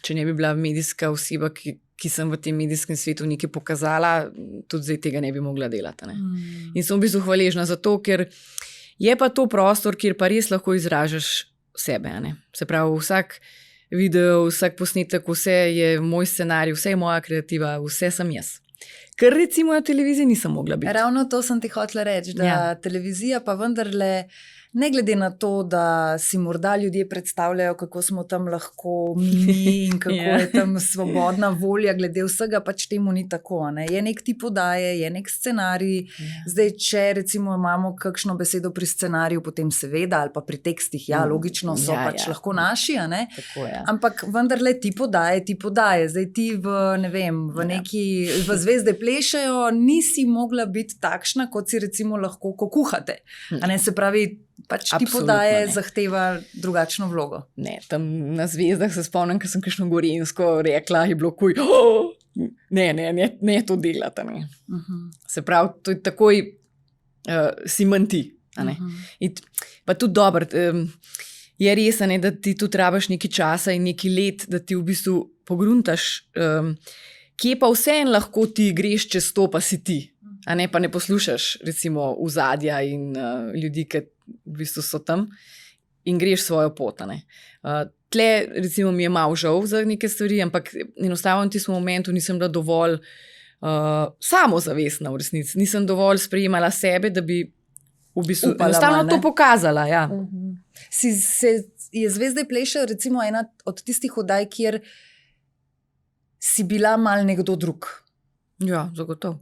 če ne bi bila medijska oseba, ki sem v tem medijskem svetu nekaj pokazala, tudi zdaj tega ne bi mogla delati. In sem v bistvu hvaležna za to, ker je pa to prostor, kjer pa res lahko izražaš sebe. Se pravi, vsak video, vsak posnetek, vse je moj scenarij, vse je moja kreativa, vse sem jaz. Ker recimo na televiziji nisem mogla biti. Ravno to sem ti hotela reči, da televizija pa vendarle, ne glede na to, da si morda ljudje predstavljajo, kako smo tam lahko mi in kako je tam svobodna volja glede vsega, pač temu ni tako. Je nek tip oddaje, je nek scenarij. Zdaj, če recimo imamo kakšno besedo pri scenariju, potem seveda, ali pa pri tekstih, logično so pač lahko naši, Tako, ampak vendarle tip oddaje. Zdaj ti v Zvezde plešejo, nisi mogla biti takšna, kot si recimo lahko, ko kuhate. Se pravi, pač ti podaje zahteva drugačno vlogo. Ne, tam na Zvezdah se spomnim, ker sem kakšno gorenjsko rekla, je bilo kuj, ne to delata. Se pravi, to je takoj si manj ti. Pa tudi dobro, je res, da ti tudi rabaš nekaj časa in nekaj let, da ti v bistvu pogruntaš, kje pa vseeno lahko ti greš čez to, pa si ti. Pa ne poslušaš recimo ozadja in ljudi, ki v bistvu so tam in greš svojo pot. Tle recimo mi je malo žal za neke stvari, ampak enostavno v tistem momentu nisem bila dovolj samozavestna v resnici. Nisem dovolj sprejemala sebe, da bi v bistvu enostavno to pokazala. Ja. Je Zvezde plešejo recimo ena od tistih oddaj, kjer si bila mal nekdo drug? Ja, zagotovo.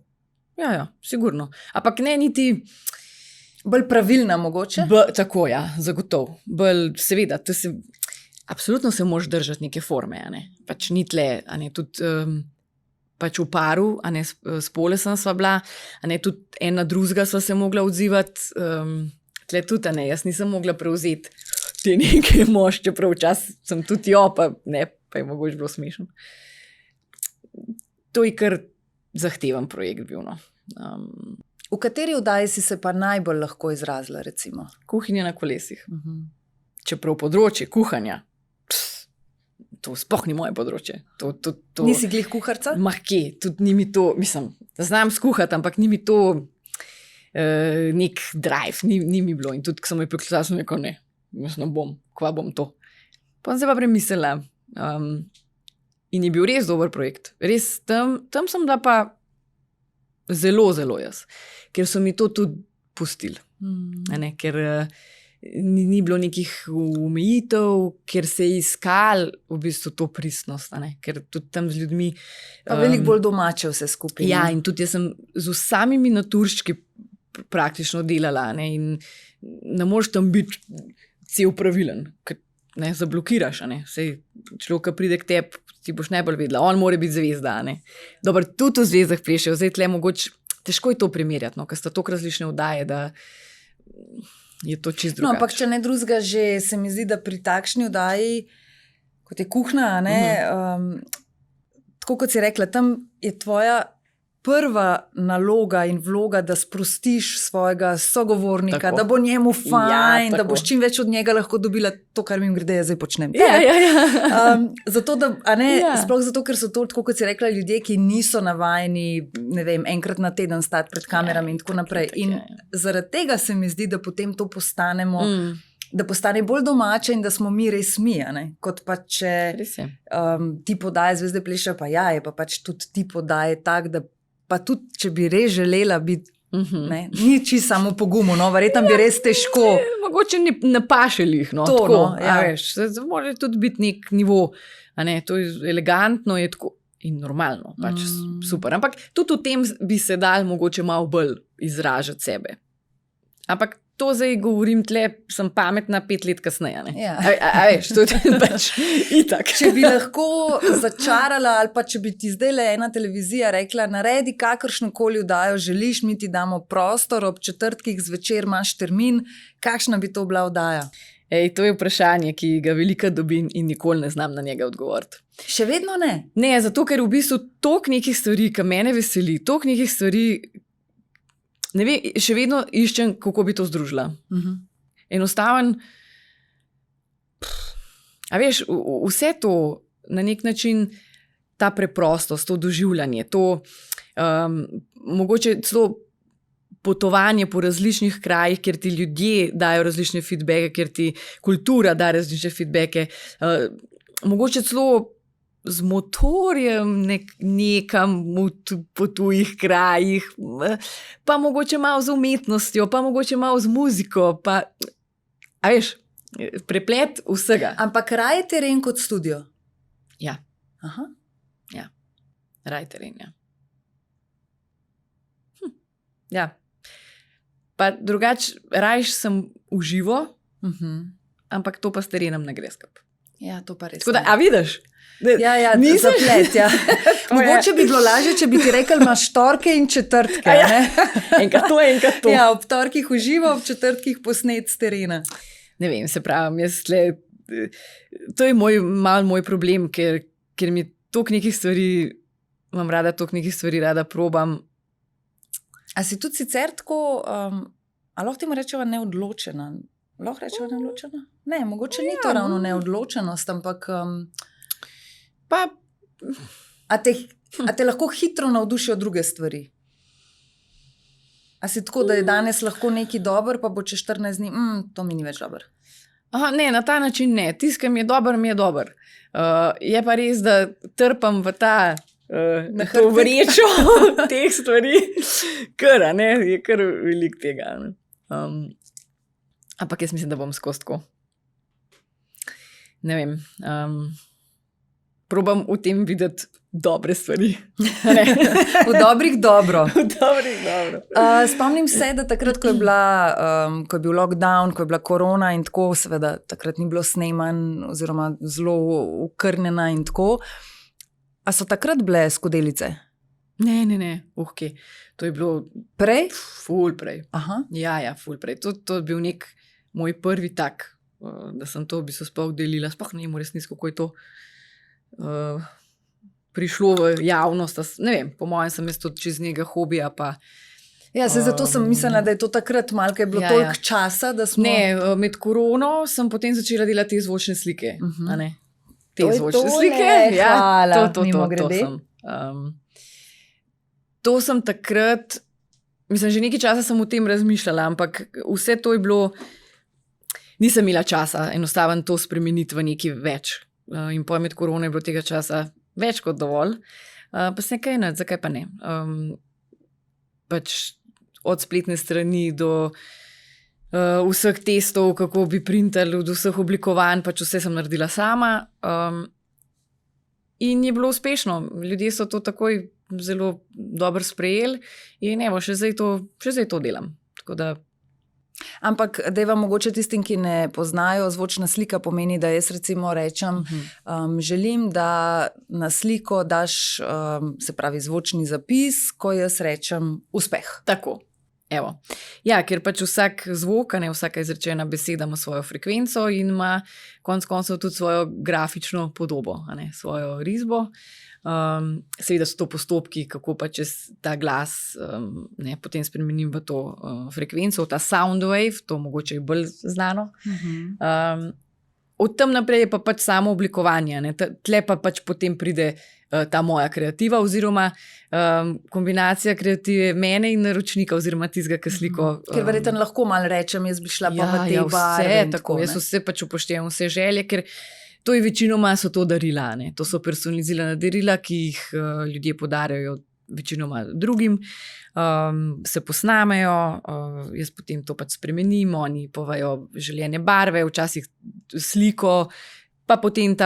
Ja, sigurno. Ampak ne niti bolj pravilna mogoče? Tako, ja, zagotovo. Bolj, seveda, absolutno se moraš držati neke forme, Pač ni tle, tudi pač v paru, spole sem sva bila, tudi ena drugega sva se mogla odzivati, tle tudi, jaz nisem mogla prevzeti te neke mož, čeprav včasih sem tudi pa je mogoče bilo smešno. To je kar zahteven projekt bil, V kateri oddaji si se pa najbolj lahko izrazila, recimo? Kuhinja na kolesih. Čeprav področje kuhanja, to sploh ni moje področje. Nisi glih kuharca? Kje, tudi ni mi to, znam skuhati, ampak ni mi to nek drive, ni mi bilo. In tudi, ko sem jo priklicala, sem rekel, ne, jaz ne bom, kva bom to. Pa sem se pa premislila. In je bil res dober projekt. Res, tam sem bila pa zelo, zelo jaz. Ker so mi to tudi pustili. Ker ni bilo nekih omejitev, ker se je iskal v bistvu to pristnost. Ker tudi tam z ljudmi... Pa veliko bolj domače vse skupaj. Ja, in tudi jaz sem z vsemi naturščki praktično delala. In ne moreš tam biti cel pravilen, ker zablokiraš. Sej človek, ki pride k tebi, ti boš najbolj vedela, on mora biti zvezda. Dobro, tudi v Zvezdah plešejo, zdaj tle mogoče težko je to primerjati, ker sta toliko različne oddaje, da je to čisto drugače. Ampak če ne drugega, že se mi zdi, da pri takšni oddaji, kot je kuhna, tako kot si rekla, tam je tvoja prva naloga in vloga, da sprostiš svojega sogovornika, Tako. da bo njemu fajn, da tako. boš čim več od njega lahko dobila to, kar mi grede, jaz zdaj počnem. Ja. Zato, da, a ne, Ja. sploh zato, ker so to, tako kot si rekla, ljudje, ki niso navajeni, ne vem, enkrat na teden stati pred kamerami in tako naprej. In zaradi tega se mi zdi, da potem to postanemo, da postane bolj domače in da smo mi res mi, a ne? Kot pa če Res je. ti podaje Zvezde plešejo, pa ja, je pa pač tudi ti podaje tak, da pa tudi, če bi res želela biti, ne, ni čisto samo po gumu, no, verjetno bi res težko. Mogoče ne pašelih, no, To, tako, no, ja. a veš, mora tudi biti nek nivo, a ne, to je elegantno, je tako in normalno, pač super. Ampak tudi v tem bi se dal mogoče malo bolj izražati sebe. Ampak to zdaj govorim tle, sem pametna 5 let kasneje, ne. Ja. A veš, to je pač itak. Če bi lahko začarala, ali pa če bi ti zdaj le ena televizija rekla, naredi kakršno koli vdajo želiš, mi ti damo prostor, ob četrtkih zvečer imaš termin, kakšna bi to bila vdaja? Ej, to je vprašanje, ki ga veliko dobim in nikoli ne znam na njega odgovoriti. Še vedno ne. Ne, zato ker v bistvu toliko nekih stvari, ki mene veseli, toliko nekih stvari, ne vem, še vedno iščem, kako bi to združila. Enostaven, a veš, vse to na nek način, ta preprostost, to doživljanje, to mogoče celo potovanje po različnih krajih, kjer ti ljudje dajo različne feedbacke, kjer ti kultura da različne feedbacke, mogoče celo z motorjem nekam po tujih krajih, pa mogoče malo z umetnostjo, pa mogoče malo z muziko, pa, a veš, preplet vsega. Ampak raje teren kot studio? Ja. Aha. Ja, raj teren, ja. Ja. Pa drugače, rajš sem v živo, ampak to pa s terenom ne gre skupaj. Ja, to pa res. Tako da, a vidiš? Ja, zaplet, ja. Mogoče bi bilo lažje, če bi ti rekel, imaš torke in četrtke. Ja. Enkrat to, enkrat to. Ja, ob torkih v živo, ob četrtkih posnet s terena. Ne vem, se pravim, to je moj problem, ker mi toliko nekih stvari, imam rada toliko nekih stvari, rada probam. A si tudi sicer tako, a lahko temu rečeva neodločena? Lahko rečeva neodločena? Ne, mogoče ni to ravno neodločenost, ampak Pa, a te lahko hitro navdušijo druge stvari? A si tako, da je danes lahko nekaj dober, pa bo čez 14 dni, to mi ni več dober? aha, ne, na ta način ne. Tisto, ki mi je dober. Je pa res, da trpam v ta to vrečo teh stvari, kar, ne, je kar veliko tega. Ampak jaz mislim, da bom skozi tako. Ne vem, probam v tem videti dobre stvari. V dobrih dobro. V dobrih dobro. Spomnim se, da takrat, ko je bil lockdown, ko je bila korona in tako, seveda takrat ni bilo snemanj oziroma zelo ukrnjena in tako. A so takrat bile skodelice? Ne, okay. To je bilo Prej? ful prej. Aha. Ja, ful prej. To je bil nek moj prvi tak, da sem to v bistvu sploh delila. Sploh ne vem v resnici, kako je to prišlo v javnost. Ne vem, po mojem sem jaz tudi čez njega hobija. Pa, Ja, zato sem mislila, da je to takrat malo, ker je bilo toliko časa, da smo... Ne, med korono sem potem začela delati te zvočne slike. A ne? Te To je zvočne tole, slike. Ja, hvala, to mimogrede. sem. To sem takrat, mislim, že nekaj časa sem o tem razmišljala, ampak vse to je bilo, nisem imela časa enostavno to spremeniti v nekaj več. In pojem med korona je bilo tega časa več kot dovolj. Pa se nekaj ne, zakaj pa ne. Pač od spletne strani do vseh testov, kako bi printali, do vseh oblikovanj, pač vse sem naredila sama. In je bilo uspešno. Ljudje so to takoj zelo dobro sprejeli in evo, še zdaj to delam. Tako da... Ampak, da je vam mogoče tistim, ki ne poznajo, zvočna slika pomeni, da jaz recimo rečem, želim, da na sliko daš, se pravi, zvočni zapis, ko jaz rečem uspeh. Tako. Evo. Ja, ker pač vsak zvok, vsaka izrečena beseda ima svojo frekvenco in ima konec koncev tudi svojo grafično podobo, svojo risbo. Seveda so to postopki, kako pa čez ta glas potem spremenim v to frekvenco, ta sound wave, to mogoče je bolj znano. Od tam naprej je pa pač samo oblikovanje, tle pa pač potem pride ta moja kreativa oziroma kombinacija kreative mene in naročnika oziroma tistega, ki sliko. Ker verjetno lahko malo rečem, jaz bi šla pa v te barve. Tako, jaz vse pač upoštevam, vse želje, ker to je večinoma so to darila, to so personalizirana darila, ki jih ljudje podarjajo večinoma drugim, se posnamejo, jaz potem to pač spremenim, oni povejo željene barve, včasih sliko, pa potem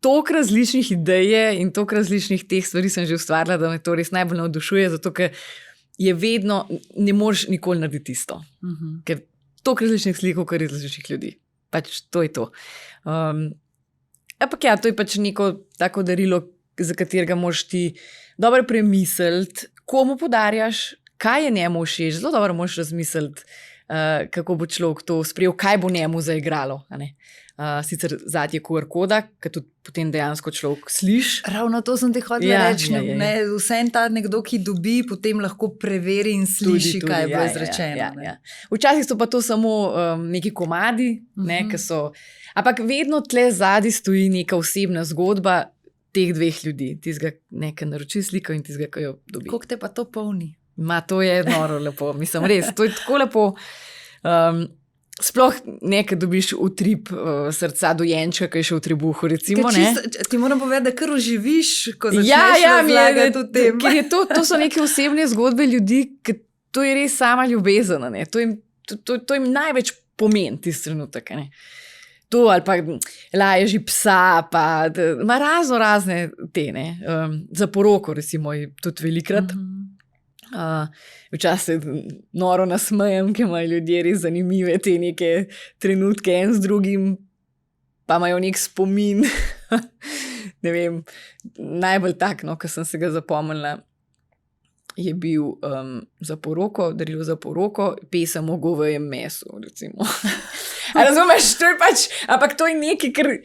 toliko različnih idej in toliko različnih teh stvari sem že ustvarila, da me to res najbolj navdušuje, zato ker je vedno, ne moreš nikoli narediti isto. Ker toliko različnih slikov, kar različnih ljudi. Pač to je to. Ampak ja, to je pač neko tako darilo, za katerega moraš ti dobro premisliti, komu podarjaš, kaj je njemu všeč, zelo dobro moraš razmisliti, kako bo človek to sprejel, kaj bo njemu zaigralo. Sicer zadnji je QR koda, ki tudi potem dejansko človek sliši. Ravno to sem ti hotela reči. Vsem ta nekdo, ki dobi, potem lahko preveri in sliši, kaj je bilo izrečeno. Ja. Včasih so pa to samo neki komadi, ki so. Ampak vedno tle zadaj stoji neka osebna zgodba teh dveh ljudi. Tistega, ki naroči sliko in tistega, ki jo dobi. Koliko te pa to polni? To je noro lepo. Mislim, res, to je tako lepo. Sploh nekaj dobiš utrip srca dojenčka, ki je še v tribuhu, recimo. Ti moram povedati, da kar uživiš, ko začneš razlagati o tem. To so neke osebne zgodbe ljudi, ki to je res sama ljubezen. To jim največ pomeni tisti trenutek. To ali pa laježi psa, pa ima razne te, za poroko recimo je tudi velikrat. Včasih noro nasmejem, ker imajo ljudje res zanimive te neke trenutke en z drugim, pa imajo nek spomin. Ne vem, najbolj tak, ko sem se ga zapomnila, je bil za poroko, darilo za poroko, pesem o govejem mesu, recimo. A razumeš, to je pač, ampak to je nekaj, ker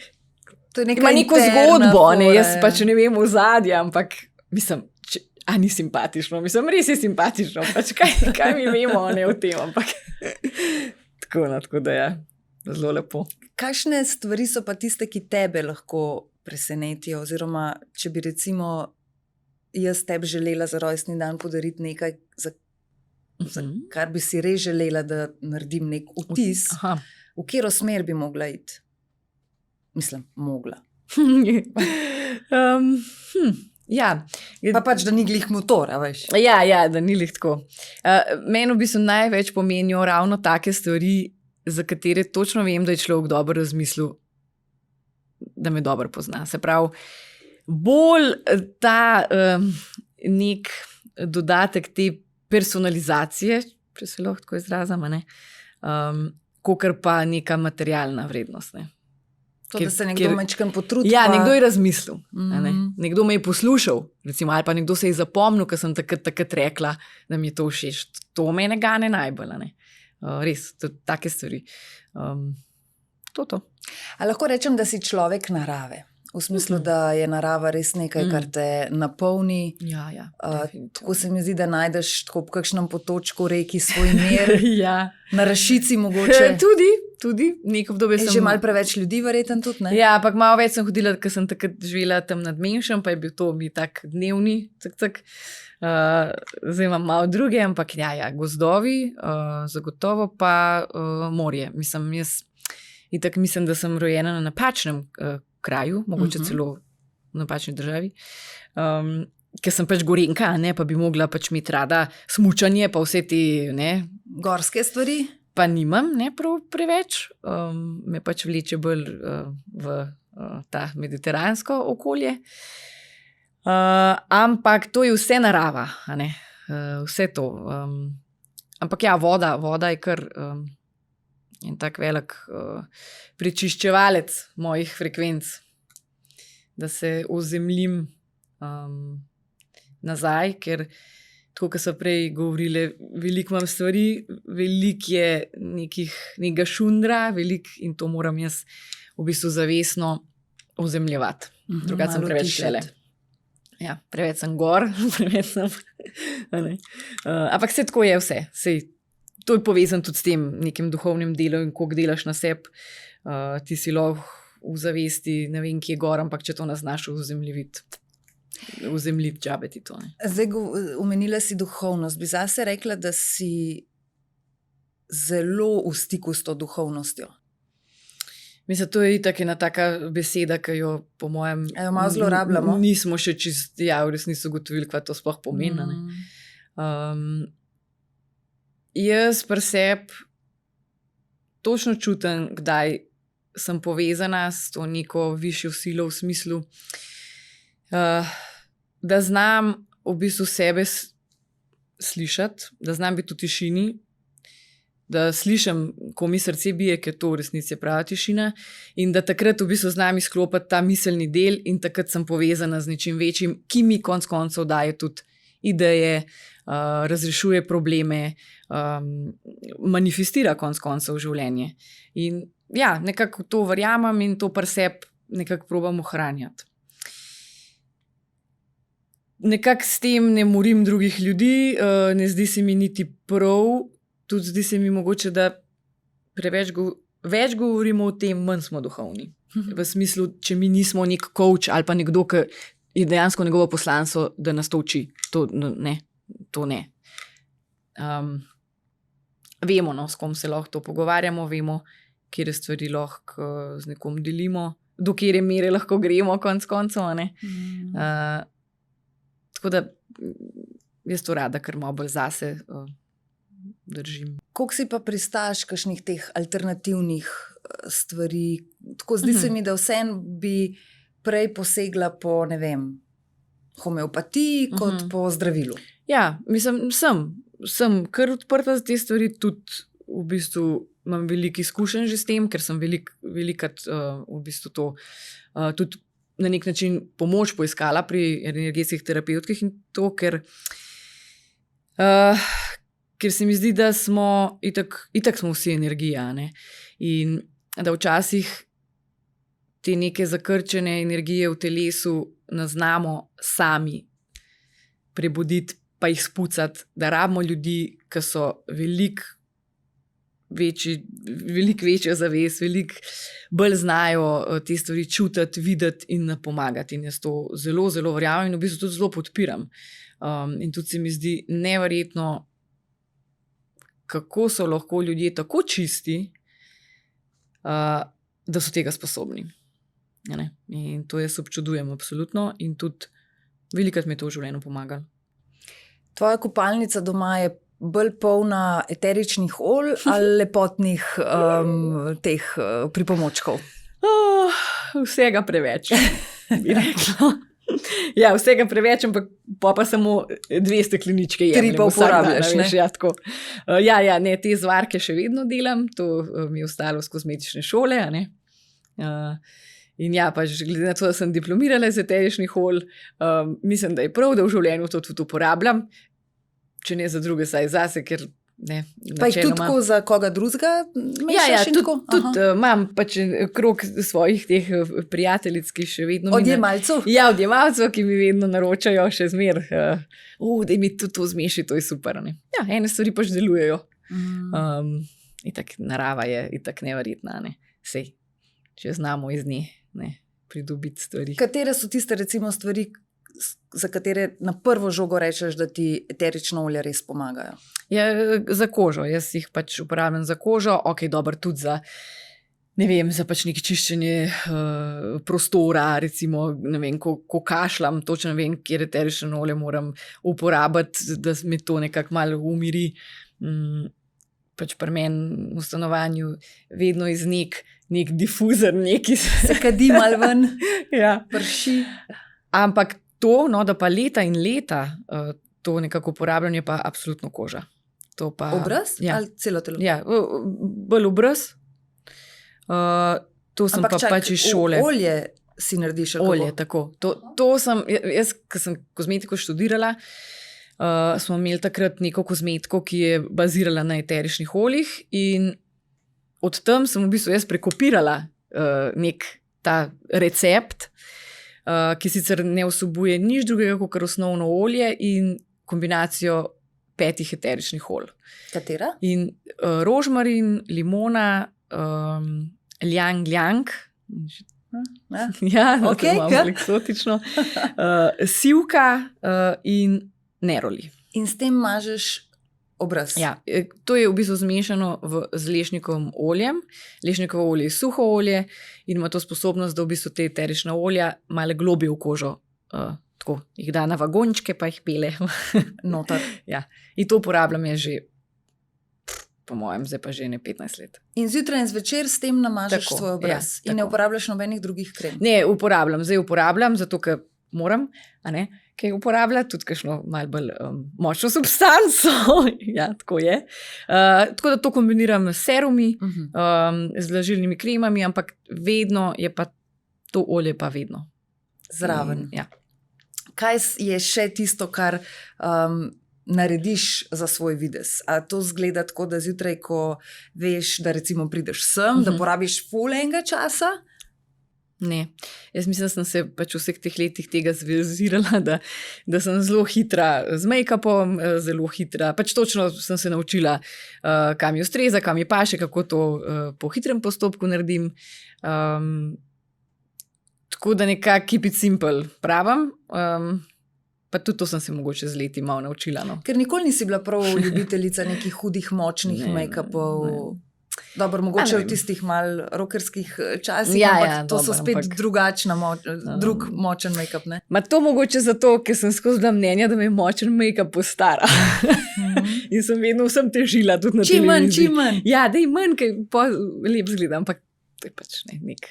ima neko zgodbo, jaz pač ne vem ozadja, ampak mislim, a ni simpatično, mislim, res je simpatično, pač kaj mi vemo o tem, ampak tako da ja, zelo lepo. Kakšne stvari so pa tiste, ki tebe lahko presenetijo, oziroma če bi recimo jaz tebi želela za rojstni dan podariti nekaj, za kar bi si res želela, da naredim nek vtis, v katero smer bi mogla iti? Mislim, mogla. Ja. Pa pač, da ni glih motora, veš. Ja, da ni glih tako. Meni v bistvu največ pomenijo ravno take stvari, za katere točno vem, da je človek dobro razmislil, da me dobro pozna. Se pravi, bolj ta nek dodatek te personalizacije, če se lahko tako izrazim, kakor pa neka materialna vrednost, Da se nekdo mečkam potrudi. Ja, nekdo je razmislil. Nekdo me je poslušal, recimo, ali pa nekdo se je zapomnil, ker sem takrat rekla, da mi je to všeč. To mene gane najbolj. Res, take stvari. To. A lahko rečem, da si človek narave? V smislu, da je narava res nekaj, kar te napolni. Ja. Tako se mi zdi, da najdeš tako v kakšnem potočku reki svoj mir. Ja. Na Rašici mogoče. Tudi, neko obdobje sem. Že malo preveč ljudi verjetno tudi, ne? Ja, ampak malo več sem hodila, ker sem takrat živela tam nad Menšem, pa je bil to mi tak dnevni, zdaj imam malo druge, ampak ja, gozdovi, zagotovo pa morje. Mislim, da sem rojena na napačnem kraju, mogoče celo v napačni državi, ker sem pač Gorenjka, pa bi mogla pač imeti rada smučanje, pa vse te, gorske stvari. Pa nimam, prav preveč, me pač vleče bolj v ta mediteransko okolje. Ampak to je vse narava, vse to. Ampak ja, voda je kar en tak velik prečiščevalec mojih frekvenc, da se ozemljim nazaj, ker tako kot so prej govorili, veliko imam stvari, veliko je nekega šundra, in to moram jaz v bistvu zavestno ozemljevati. Drugače sem preveč šele. Ja, preveč sem gor, preveč sem. Ampak se tako je vse. To je povezano tudi s tem nekim duhovnim delom in koliko delaš na sebi. Ti si lahko v zavesti, ne vem, kje je gor, ampak če to ne znaš vzemljiti džabeti to. Ne. Zdaj, omenila si duhovnost. Bi zase rekla, da si zelo v stiku s to duhovnostjo? Mislim, to je itak ena taka beseda, ki jo po mojem malo zlorabljamo. Nismo še čist, v resnici ugotovili, kaj to sploh pomeni. Jaz pri sebi točno čutim, kdaj sem povezana s to neko višjo silo v smislu, da znam v bistvu sebe slišati, da znam biti v tišini, da slišim, ko mi srce bije, ker to v resnici je prava tišina, in da takrat v bistvu znam izklopiti ta miselni del in takrat sem povezana z nečim večjim, ki mi konec koncev daje tudi ideje, razrešuje probleme, manifestira konec koncev v življenje. In ja, nekako to verjamem in to pri sebi nekako probam ohranjati. Nekako s tem ne morim drugih ljudi, ne zdi se mi niti prav, tudi zdi se mi mogoče, da več govorimo o tem, manj smo duhovni. V smislu, če mi nismo nek coach ali pa nekdo, ki je dejansko njegovo poslanstvo, da nas to uči. To ne. Vemo, s kom se lahko to pogovarjamo, vemo, kje stvari lahko z nekom delimo, do kjere mere lahko gremo konec koncev. Tako da jaz to rada, ker malo bolj zase držim. Koliko si pa pristaš kakšnih teh alternativnih stvari? Tako zdi se mi, da vseeno bi prej posegla po, ne vem, homeopatiji kot po zdravilu. Ja, mislim, sem kar odprta za te stvari, tudi v bistvu imam veliko izkušenj že s tem, ker sem velikokrat v bistvu to tudi na nek način pomoč poiskala pri energetskih terapevtkih in to, ker se mi zdi, da smo itak smo vsi energija, ne? In da včasih te neke zakrčene energije v telesu ne znamo sami prebuditi, pa jih spucati, da rabimo ljudi, ki so veliko večjo zavest, veliko bolj znajo te stvari čutiti, videti in pomagati. In jaz to zelo, zelo verjamem in v bistvu tudi zelo podpiram. In tudi se mi zdi neverjetno, kako so lahko ljudje tako čisti, da so tega sposobni. In to jaz občudujem absolutno in tudi velikokrat mi je to v življenju pomagalo. Tvoja kopalnica doma je bolj polna eteričnih olj ali lepotnih teh pripomočkov? Vsega preveč, bi rekla. Ja, vsega preveč, ampak pa samo 2 stekleničke jemljem. 3 pa uporabljaš, ne? Ja, tako. Ne, te zvarke še vedno delam, to mi je ostalo z kozmetične šole, ne. In ja, pač glede na to, da sem diplomirala iz eteričnih olj, mislim, da je prav, da v življenju to tudi uporabljam, če ne za druge, saj zase, ker ne. Pa jih tudi tako za koga drugega mešaš in tako? Tudi imam pač krog svojih teh prijateljic, ki še vedno odjemalcev? Ja, odjemalcev, ki mi vedno naročajo še zmer. Da mi tudi to zmeši, to je super. Ne? Ja, ene stvari pač delujejo. Itak narava je itak neverjetna, ne. Sej, če znamo iz nje pridobiti stvari. Katere so tiste recimo stvari, za katere na prvo žogo rečeš, da ti eterična olja res pomagajo? Ja, za kožo. Jaz jih pač uporabljam za kožo, dobro, tudi za, ne vem, za pač neko čiščenje prostora, recimo, ne vem, ko kašljam, točno ne vem, kjer eterično olje moram uporabiti, da me to nekako malo umiri. Pač pri meni v stanovanju vedno iz nek difuzer, se kadi malo ven, ja. prši. Ampak to, da pa leta in leta to nekako uporabljanje, pa absolutno koža. To pa, obraz ali celo telo? Ja, bolj obraz. To sem ampak pa pač iz šole. Olje si narediš? Olje, tako. To sem, jaz, ko sem kozmetiko študirala, smo imeli takrat neko kozmetiko, ki je bazirala na eteričnih oljih, in od tam sem v bistvu jaz prekopirala nek ta recept, ki sicer ne vsebuje nič drugega kot osnovno olje in kombinacijo 5 eteričnih olj. Katera? In rožmarin, limona, ljang, ja, Okay, to imamo eksotično, sivka in neroli. In s tem mažeš obraz. Ja, to je v bistvu zmešano z lešnikovim oljem. Lešnikovo olje je suho olje in ima to sposobnost, da v bistvu te eterična olja malo globi v kožo. Tako jih da na vagončke, pa jih pele. Notar. Ja. In to uporabljam je že, po mojem, zdaj pa že ne 15 let. In zjutraj in zvečer s tem namažeš Tako, svoj obraz. ja, In ne tako. uporabljaš nobenih drugih krem. Ne, zdaj uporabljam, zato ker moram, a ne, kaj uporabljati, tudi kakšno malo bolj močno substanco. Ja, tako je. Tako da to kombiniram s serumi, z vlažilnimi kremami, ampak vedno je pa to olje pa vedno Zraven. Ja. Kaj je še tisto, kar narediš za svoj videz? A to zgleda tako, da zjutraj, ko veš, da recimo prideš sem, da porabiš ful enega časa? Ne, jaz mislim, da sem se pač v vseh teh letih tega zvezirala, da sem zelo hitra z make-upom, zelo hitra, pač točno sem se naučila, kam mi ustreza, kam mi paše, kako to po hitrem postopku naredim. Tako da nekako keep it simple pravim, pa tudi to sem se mogoče z leti malo naučila. No. Ker nikoli nisi bila prav ljubiteljica nekih hudih, močnih make-upov. Dobro, mogoče v tistih mal rokerskih časih, ampak to so spet drugačna, drug močen make-up, ne? Ma to mogoče zato, ker sem skozi bila mnenja, da me močen make-up postara. In sem vedno vsem težila, tudi na televiziji. Čim manj. Ja, da je manj, ker lep zgleda, ampak to je pač nek...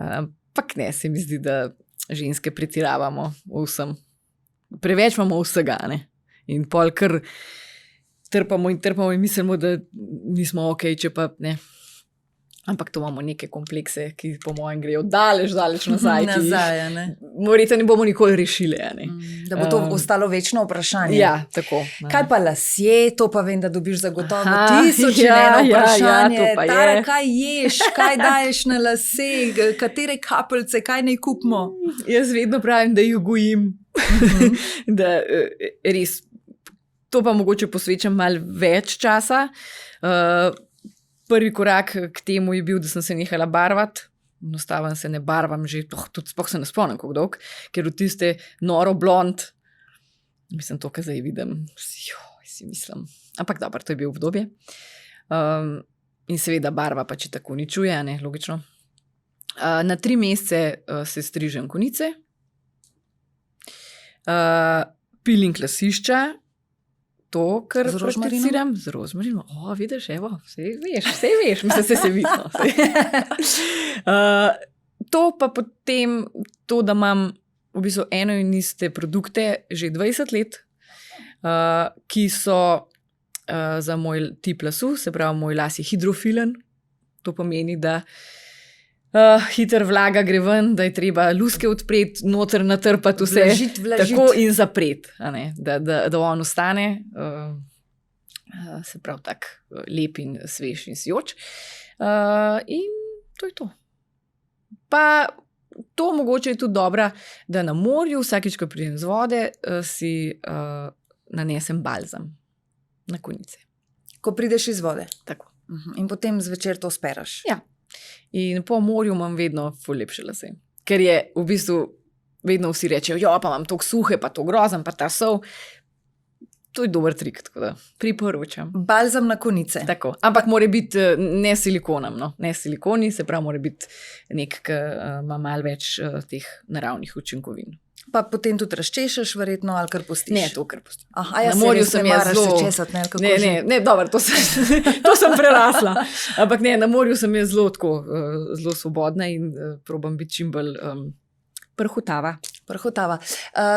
Ampak ne, se mi zdi, da ženske pretiravamo vsem. Preveč imamo vsega, ne? In pol kar... trpamo in mislimo, da nismo ok, če pa ne. Ampak to imamo neke komplekse, ki po mojem grejo daleč nazaj. Nazaj, ne? Morita ne bomo nikoli rešili. Ne? Da bo to ostalo večno vprašanje. Ja, tako. Kaj pa lasje, to pa vem, da dobiš zagotovo 1000 in eno vprašanje. Tara, kaj ješ, kaj daješ na lase, katere kapelce, kaj naj kupimo? Jaz vedno pravim, da jih gojim. Da res... To pa mogoče posvečam malo več časa. Prvi korak k temu je bil, da sem se nehala barvati. Enostavno se ne barvam že, tudi sploh se ne spomnim, kako dolg, ker v tiste noro blond, mislim to, kar zdaj vidim, si mislim. Ampak dobro, to je bil obdobje. In seveda barva pa če tako uničuje, ne, logično. Na 3 mesece se strižem konice, piling lasišča, to, kar prakticiram z rožmarinom. Vidiš, evo, vse veš, mislim, se vidno. To pa potem, to, da imam v bistvu eno in iste produkte že 20 let, ki so za moj tip lasu, se pravi, moj las je hidrofilen. To pomeni, da hiter vlaga gre ven, da je treba luske odpreti, noter natrpati vse, vlažit. Tako in zapreti, da on ostane, se pravi tak lep in svež in sijoč. In to je to. Pa to mogoče je tudi dobra, da na morju vsakič, ko pridem z vode, si nanesem balzam na konice. Ko prideš iz vode? Tako. In potem zvečer to speraš? Ja. In po morju imam vedno ful lepše lase. Ker je v bistvu vedno vsi rečejo, pa imam toliko suhe, pa to grozem, pa ta sol. To je dober trik, tako da priporočam. Balzam na konice. Tako. Ampak mora biti ne silikonom, no. Ne silikoni, se pravi, mora biti nek, ki ima malo več teh naravnih učinkovin. Pa potem tudi razčešeš, verjetno, ali kar pustiš? Ne, to kar pustim. Na morju sem jaz zelo... Ne, dobro, to sem prerasla. Ampak ne, na morju sem jaz zelo svobodna in probam biti čim bolj prhutava. Vrhotava.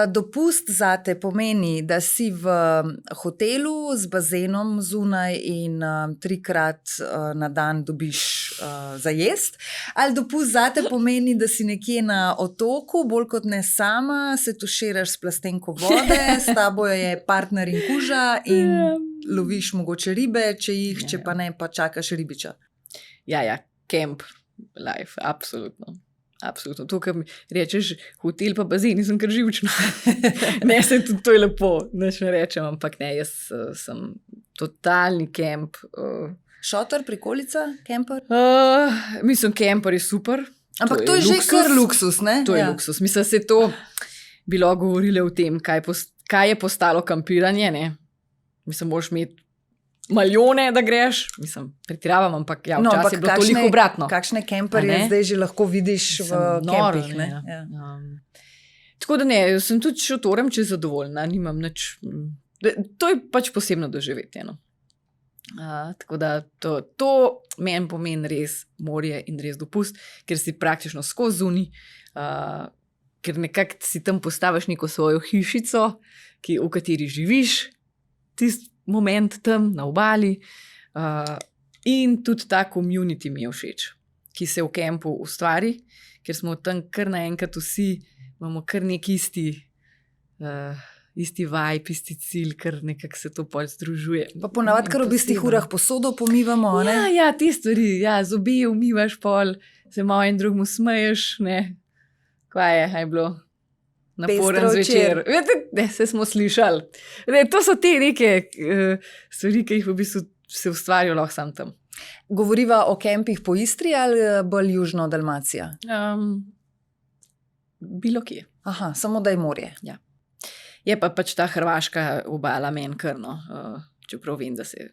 Dopust zate pomeni, da si v hotelu z bazenom zunaj in 3-krat na dan dobiš za jest, ali dopust zate pomeni, da si nekje na otoku, bolj kot ne sama, se tuširaš s plastenko vode, s tabo je partner in kuža in loviš mogoče ribe, če pa ne, pa čakaš ribiča. Ja, camp life, absolutno. Absolutno. To, kar mi rečeš, hotel pa bazen, nisem kar živčna. Ne, se tudi to je lepo, neč ne rečem, ampak ne, jaz sem totalni camp. Šotor, prikolica, kemper? Mislim, kemper je super. Ampak to je že kar luksus, ne? To je luksus. Mislim, se to bilo govorile o tem, kaj je postalo kampiranje, ne? Mislim, moraš imeti malijone, da greš, mislim, pretiravam, ampak ja, včasih je bilo toliko obratno. Kakšne kemperje zdaj že lahko vidiš v kempih, ne? Ja. Tako da ne, sem tudi šotorem, če zadovoljna, nimam nič, to je pač posebno doživetje, no. Tako da to meni pomeni res morje in res dopust, ker si praktično skozi zunaj, ker nekako si tam postaviš neko svojo hišico, v kateri živiš, tisti moment tam na obali, in tudi ta community mi je všeč, ki se v kempu ustvari, ker smo tam kar naenkrat vsi, imamo kar nek isti vibe, isti cilj, ker nekako se to pol združuje. Pa ponavadi kar v istih urah posodo pomivamo, ne? Ja, te stvari, zobe umivaš pol, se malo in drugmu smeješ, ne? Kaj je bilo? Naporen zvečer. Ne, se smo slišali. Ne, to so te neke stvari, ki jih v bistvu se ustvarijo lahko sam tam. Govoriva o kempih po Istri ali bolj južno Dalmacija? Bilo kje. Aha, samo da je morje. Ja. Je pa pač ta hrvaška obala meni krno, čeprav vem, da se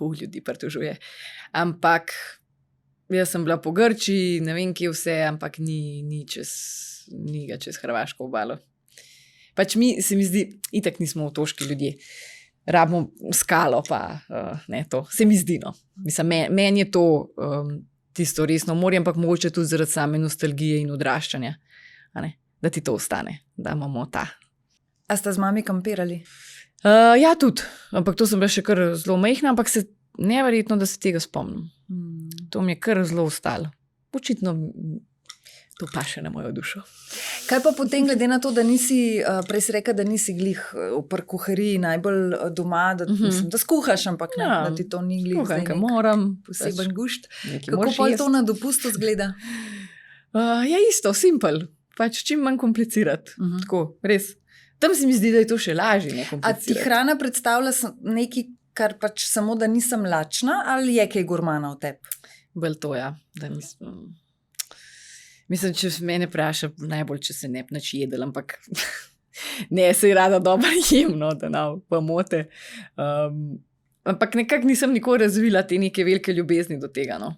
ljudi pritožuje. Ampak jaz sem bila po Grčiji, ne vem, kje vse, ampak ni ga čez hrvaško obalo. Pač se mi zdi, itak nismo otoški ljudje, rabimo skalo pa ne to, se mi zdi, no. Mislim, meni je to tisto resno morje, ampak mogoče tudi zaradi same nostalgije in odraščanja, da ti to ostane, da imamo ta. A sta z mami kampirali? Ja, tudi, ampak to sem bila še kar zelo majhna, ampak neverjetno, da se tega spomnim. To mi je kar zelo ostalo. Očitno to pa še na mojo dušo. Kaj pa potem, glede na to, da nisi, prej si rekel, da nisi glih v kuhariji najbolj doma, da skuhaš, ampak ne, da ti to ni glih. Skuham, kaj moram. Poseben gušt. Kako pa to na dopustu zgleda? Ja, isto, simpel. Pač čim manj komplicirati. Tako, res. Tam se mi zdi, da je to še lažje, ne komplicirati. A ti hrana predstavlja nekaj, kar pač samo, da nisem lačna, ali je kaj gurmana v tebi? Bolj to, ja. Mislim, če mene vpraša, najbolj, če se ne nič jedel, ampak ne, se je rada dobro jem, no, da ne pomote. Ampak nekako nisem nikoli razvila te neke velike ljubezni do tega, no.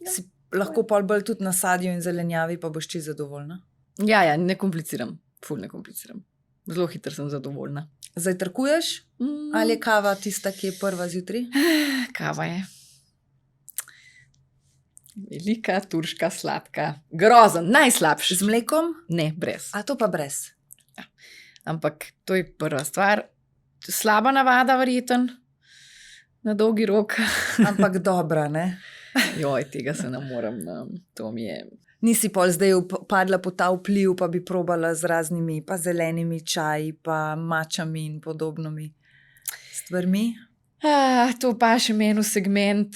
Si lahko bolj tudi na sadju in zelenjavi, pa boš čisto zadovoljna? Ja, ne kompliciram, ful ne kompliciram. Zelo hitro sem zadovoljna. Zajtrkuješ? Ali je kava tista, ki je prva zjutraj? Kava je. Velika, turška, sladka. Grozen, najslabši. Z mlekom? Ne, brez. A to pa brez? Ja. Ampak to je prva stvar. Slaba navada, verjeten. Na dolgi rok. Ampak dobra, ne? Joj, tega se ne morem. To mi je... Nisi pol zdaj padla po ta vpliv, pa bi probala z raznimi pa zelenimi čaji, pa mačami in podobnimi stvarmi? To pa še meni segment,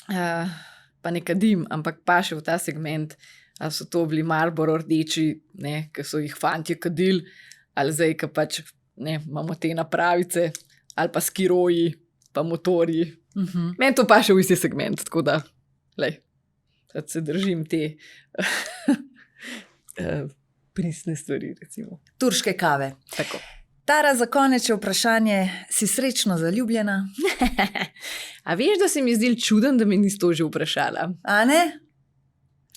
pa ne kadim, ampak pa še v ta segment, ali so to bili Marlboro rdeči, ne, ki so jih fantje kadili, ali zdaj, ki pač ne, imamo te napravice, ali pa skiroji, pa motorji. Meni to pa še v isti segment, tako da, lej. Da se držim te pristne stvari, recimo. Turške kave. Tako. Tara, za konec vprašanje, si srečno zaljubljena? A veš, da se mi zdi čuden, da mi nisi to že vprašala? A ne?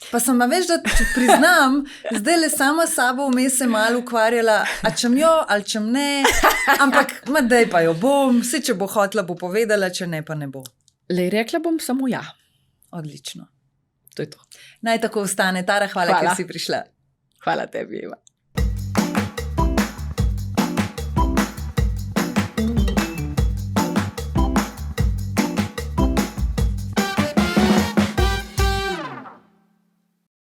Pa sem veš, da priznam, zdaj le sama sabo vmes se malo ukvarjala, a čem jo ali čem ne, ampak daj pa jo bom, vse če bo hotla, bo povedala, če ne, pa ne bo. Lej, rekla bom samo ja. Odlično. To je to. Naj tako ostane. Tara, hvala, ker si prišla. Hvala tebi, Eva.